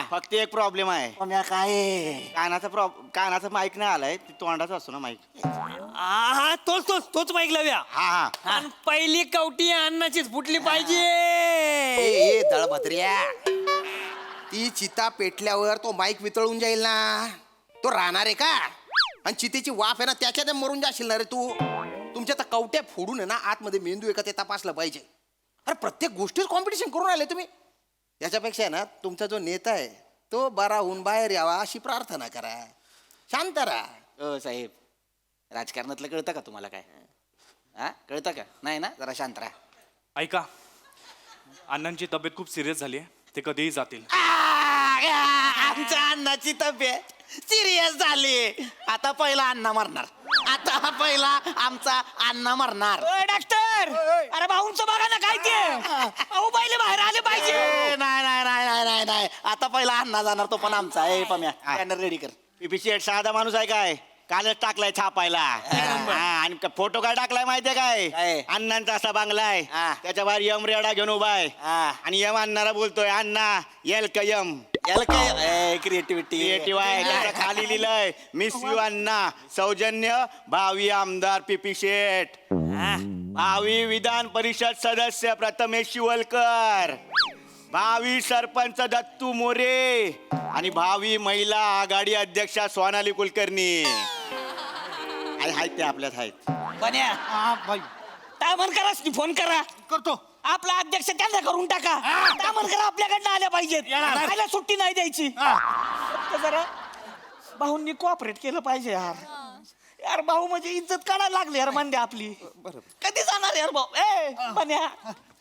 फक्त एक प्रॉब्लेम आहे. काय कानाचा माईक नाही आलाय. तोंडाचा असतो ना माईक. तोच माईक लावूया. आणि पहिली कवटी अण्णाचीच फुटली पाहिजे. दळभद्र्या ती चिता पेटल्यावर तो माईक वितळून जाईल ना. तो राहणार आहे का. आणि चितेची वाफ आहे ना त्याच्यात मरून जाशील ना रे तू. तुमच्या तर कवट्या फोडून आहे ना आतमध्ये मेंदू आहे का ते तपासलं पाहिजे. अरे प्रत्येक गोष्टीत कॉम्पिटिशन करून राहिले तुम्ही. याच्यापेक्षा ना तुमचा जो नेता आहे तो बरा होऊन बाहेर यावा अशी प्रार्थना करा. शांत राहा. साहेब राजकारणातलं कळतं का तुम्हाला काय. कळतं का नाही ना. जरा शांत राहा. ऐका अण्णांची तब्येत खूप सिरियस झाली आहे. ते कधीही जातील. आमच्या अण्णाची तब्येत सिरियस झाली. आता पहिला अण्णा मरणार. आता पहिला आमचा अण्णा मरणार. डॉक्टर अरे भाऊंचं बघा ना काय ते. अहो पहिले बाहेर आता पहिला अण्णा जाणार तो पण आमचा आहे पम्या बॅनर रेडी कर. पीपी शेठ साधा माणूस आहे काय, कालच टाकलाय छापायला. हा, आणि फोटो काय टाकलाय माहितीये काय, काय? अण्णांचा असा बंगला आहे, हा. त्याच्या बाहेर यम रेडा घेऊन उभा आहे. हा. आणि यम अण्णाला बोलतोय, अण्णा येल का यम. याला काय क्रिएटिव्हिटी क्रिएटिव्ह आहे. त्याच्या खाली लिहिलंय, मिस यू अण्णा, सौजन्य भावी आमदार पीपी शेठ, भावी विधान परिषद सदस्य प्रथमेश शिवलकर, भावी सरपंच दत्तू मोरे आणि भावी महिला आघाडी अध्यक्षा सोनाली कुलकर्णी. आहेत ते आपल्यात आहेत. बन्या तामन करा फोन करा करतो. आपला अध्यक्ष त्यांना करून टाका. तामन करा आपल्याकडनं आल्या पाहिजेत. खायला सुट्टी नाही द्यायची. फक्त जरा भाऊंनी कोऑपरेट केलं पाहिजे यार. यार भाऊ म्हणजे इज्जत काढायला लागली यार मंडे आपली. कधी जाणार यार भाऊ. बन्या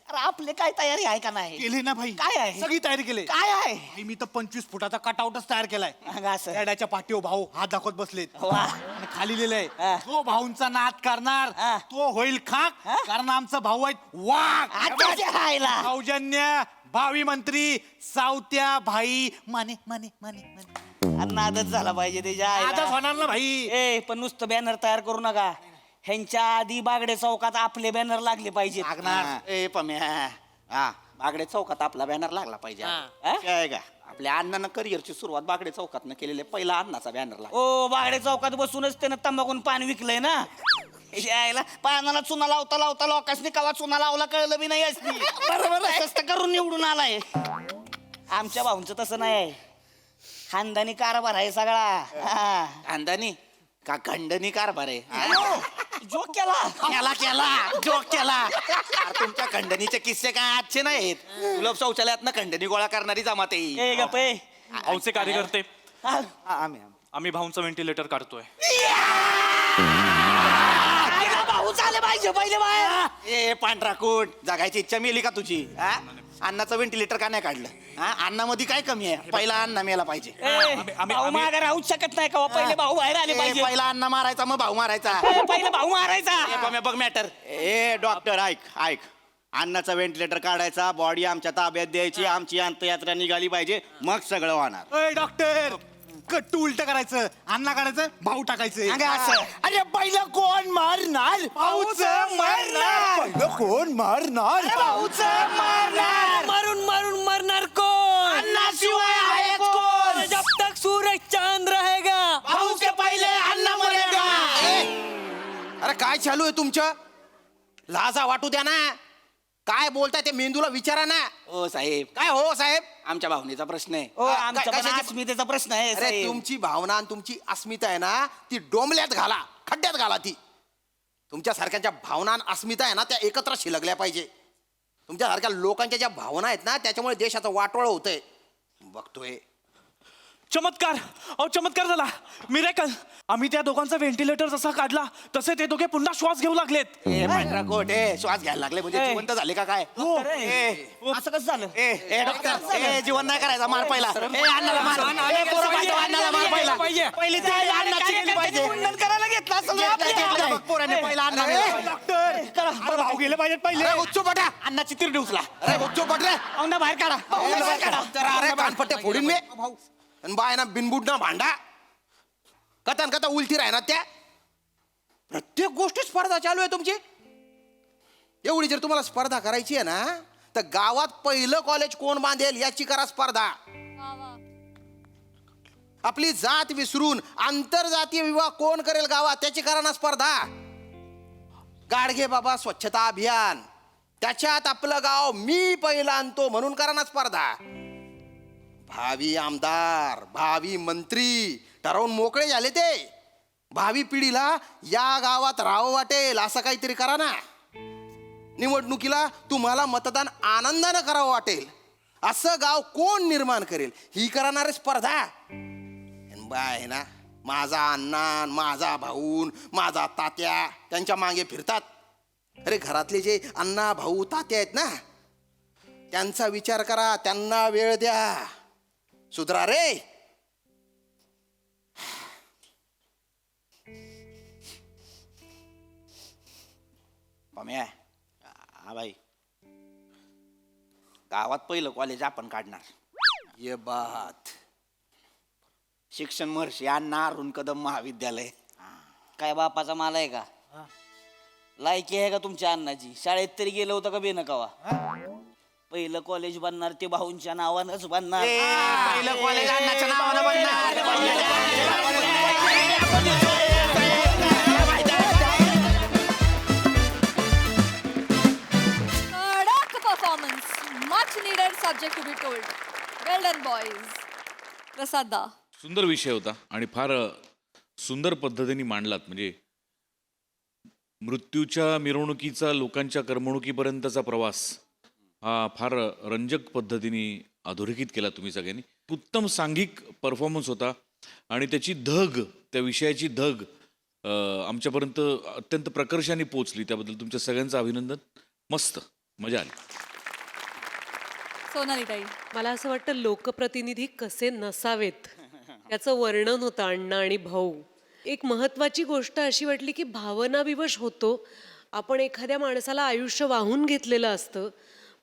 अरे आपले काय तयारी आहे का नाही. केली ना भाई, काय आहे? सगळी तयारी केली. काय आहे भाई, मी तर 25 फुटाचा कटआउटच तयार केलाय. असं रेड्याच्या पाठीवर भाऊ हात दाखवत बसलेत वा. आणि खाली लिहिलंय, हा. जो भाऊंचा नाद करणार हा. तो होईल खाक, हा? कारण आमचा भाऊ आहेत वाघ. आत्याच्या खायला सौजन्य भावी मंत्री सावत्या भाई माने माने माने माने. नादच झाला पाहिजे त्याच्या आताच आईला. होणार ना भाई. पण नुसतं बॅनर तयार करू नका. ह्यांच्या आधी बागडे चौकात आपले बॅनर लागले पाहिजे. ए पम्या, हा बागडे चौकात आपला बॅनर लागला पाहिजे. काय का आपल्या अण्णानं करिअरची सुरुवात बागडे चौकातनं केलेले पहिला अण्णाचा बॅनर लागला. ओ बागडे चौकात बसूनच त्यानं तंबाखून पान विकलंय ना. यायला पानाला चुना लावता लावता लोकांनी कवा चुना लावला कळलं बी नाही असती. बरोबर स्वस्त करून निवडून आलाय. आमच्या भाऊंचं तसं नाही. खानदानी कारभार आहे सगळा. खानदानी का खंडणी कारभार आहे. जोक केला जोक केला. अरे तुमच्या खंडणीचे किस्से काय आजचे नाहीत. तुला शौचालयात खंडणी गोळा करणारी जमात आहे. गप्पे भाऊचे कार्यकर्ते आम्ही आम्ही भाऊंचं व्हेंटिलेटर काढतोय. भाऊ झाले पाहिजे पहिले बाहेर. ए पांढरा कोट, जगायची इच्छा मेली का तुझी. हा? अन्नाचं व्हेंटिलेटर का नाही काढलं. हा, अन्नामध्ये काय कमी आहे. पहिला अण्णा मेला पाहिजे. भाऊ मागे राहूच शकत नाही का. पहिले भाऊ बाहेर आले पाहिजे. पहिला अण्णा मारायचा मग भाऊ मारायचा. पहिले भाऊ मारायचा. बघ मॅटर. ए डॉक्टर ऐक अन्नाचा व्हेंटिलेटर काढायचा, बॉडी आमच्या ताब्यात द्यायची, आमची अंत्ययात्रा निघाली पाहिजे, मग सगळं होणार. अय डॉक्टर, कट्टू उलट करायचं, अण्णा काढायचं, भाऊ टाकायचं. अरे पहिलं कोण मारणार. भाऊच मारणार. पहिलं कोण मारणार. भाऊच मारणार. मारून मारून मरणार कोण. अन्नाशिवाय आहे कोण. जब तक सूरज चांद रहेगा. भाऊ के पहिले अण्णा मरेगा. अरे काय चालू आहे तुमचं. लाजा वाटू द्या ना. काय बोलताय ते मेंदूला विचारा ना. ओ साहेब, काय हो साहेब. आमच्या भावनेचा प्रश्न आहे. काय- आमच्या पण कशाची- अस्मितेचा प्रश्न आहे अरे साहेब. तुमची भावना आणि तुमची अस्मिता आहे ना, ती डोंबल्यात घाला, खड्ड्यात घाला. ती तुमच्यासारख्या भावना आणि अस्मिता आहे ना, त्या एकत्र शिलगल्या पाहिजे. तुमच्यासारख्या लोकांच्या ज्या भावना आहेत ना, त्याच्यामुळे देशाचं वाटोळ होतंय. बघतोय चमत्कार. अहो चमत्कार झाला. मिरेकल. आम्ही त्या दोघांचा व्हेंटिलेटर जसा काढला तसे ते दोघे पुन्हा श्वास घेऊ लागलेत. ए पांढरा कोट, श्वास घ्यायला लागले म्हणजे जिवंत झाले का काय. असं कसं झालं. ए डॉक्टर, ए जीवन नाही करायचा, मार पहिला. ए अण्णाला मार. ए पोरं पाठव, अण्णाला मार पहिला. पहिली ते अन्नाची गेली पाहिजे. मुंडन करायला घेतला असेल ना आपल्या. घेतलं बघ पोराने, पहिला अण्णा मेला. डॉक्टर, अरे भाऊ गेले पाहिजेत पहिले. अरे उच्चो पटा. अन्नाची तिरडी उचला. अरे उच्चो पट रे. औंधा बाहेर काढा. औंधा बाहेर काढा. अरे कानपट्टे फोडीन मी. आणि बायना बिनबुड ना भांडा. कथन कथा उलटी राहणार त्या. प्रत्येक गोष्टी स्पर्धा चालू आहे तुमची. एवढी जर तुम्हाला स्पर्धा करायची आहे ना, तर गावात पहिलं कॉलेज कोण बांधेल याची करा स्पर्धा. आपली जात विसरून आंतरजातीय विवाह कोण करेल गावात त्याची करा ना स्पर्धा. गाडगे बाबा स्वच्छता अभियान, त्याच्यात आपलं गाव मी पहिला आणतो म्हणून करा ना स्पर्धा. भावी आमदार, भावी मंत्री ठरवून मोकळे झाले ते. भावी पिढीला या गावात राहावं वाटेल असं काहीतरी करा ना. निवडणुकीला तुम्हाला मतदान आनंदानं करावं वाटेल असं गाव कोण निर्माण करेल ही करणारे स्पर्धा. आहे ना, माझा अण्णा, माझा भाऊ, माझा तात्या त्यांच्या मागे फिरतात. अरे घरातले जे अण्णा भाऊ तात्या आहेत ना, त्यांचा विचार करा, त्यांना वेळ द्या. सुधरा रे. पम्या, हा भाई, गावात पहिलं कॉलेज आपण काढणार. ये बात. शिक्षण महर्षी अण्णा अरुण कदम महाविद्यालय. काय बापाचा माल आहे का लायकी आहे का तुमच्या अन्नाची शाळेत तरी गेलं होतं का बेनकावा पहिलं कॉलेज बनणार ते भाऊंच्या नावानंच बनणार पहिलं कॉलेज अण्णाच्या नावानं बनणार. कडक performance, much needed subject to be told. Well done boys. Prasad da, सुंदर विषय होता आणि फार सुंदर पद्धतीने मांडलात. म्हणजे मृत्यूच्या मिरवणुकीचा लोकांच्या करमणुकीपर्यंतचा प्रवास हा फार रंजक पद्धतीने अधोरेखित केला तुम्ही सगळ्यांनी. उत्तम सांघिक परफॉर्मन्स होता आणि त्याची धग, त्या विषयाची धग आमच्यापर्यंत अत्यंत प्रकर्षाने पोचली. त्याबद्दल तुमच्या सगळ्यांचं अभिनंदन. मस्त मजा आली. सोनाली ताई. मला असं वाटतं लोकप्रतिनिधी कसे नसावेत याचं वर्णन होतं अण्णा आणि भाऊ. एक महत्वाची गोष्ट अशी वाटली की भावनाविवश होतो आपण. एखाद्या माणसाला आयुष्य वाहून घेतलेलं असतं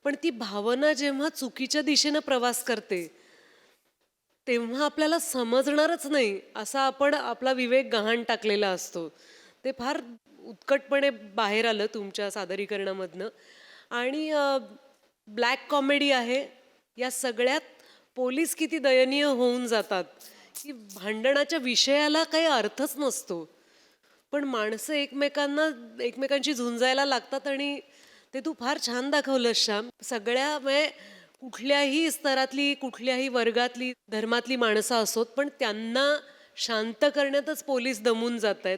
पण ती भावना जेव्हा चुकीच्या दिशेनं प्रवास करते तेव्हा आपल्याला समजणारच नाही असा आपण आपला विवेक गहाण टाकलेला असतो. ते फार उत्कटपणे बाहेर आलं तुमच्या सादरीकरणामधनं. आणि ब्लॅक कॉमेडी आहे. या सगळ्यात पोलीस किती दयनीय होऊन जातात की भांडणाच्या विषयाला काही अर्थच नसतो पण माणसं एकमेकांशी झुंजायला लागतात. आणि ते तू फार छान दाखवलंस श्याम. सगळ्या म्हणजे कुठल्याही स्तरातली कुठल्याही वर्गातली धर्मातली माणसं असोत पण त्यांना शांत करण्यातच पोलीस दमून जात आहेत.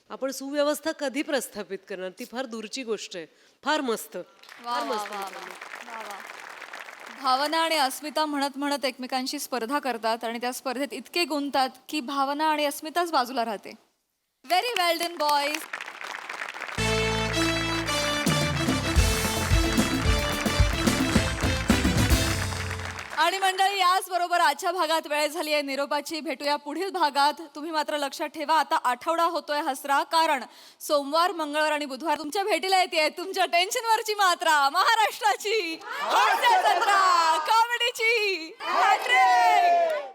आपण सुव्यवस्था कधी प्रस्थापित करणार ती फार दूरची गोष्ट आहे. फार मस्त फार मस्त. भावना आणि अस्मिता म्हणत म्हणत एकमेकांशी स्पर्धा करतात आणि त्या स्पर्धेत इतके गुंततात की भावना आणि अस्मिताच बाजूला राहते. व्हेरी वेल डन बॉईज. आणि मंडळी याच बरोबर आजच्या भागात वेळ झाली आहे निरोपाची. भेटूया पुढील भागात. तुम्ही मात्र लक्षात ठेवा आता आठवडा होतोय हसरा, कारण सोमवार मंगळवार आणि बुधवार तुमच्या भेटीला येते तुमच्या टेन्शनवरची मात्रा महाराष्ट्राची कॉमेडीची हॅट्रिक.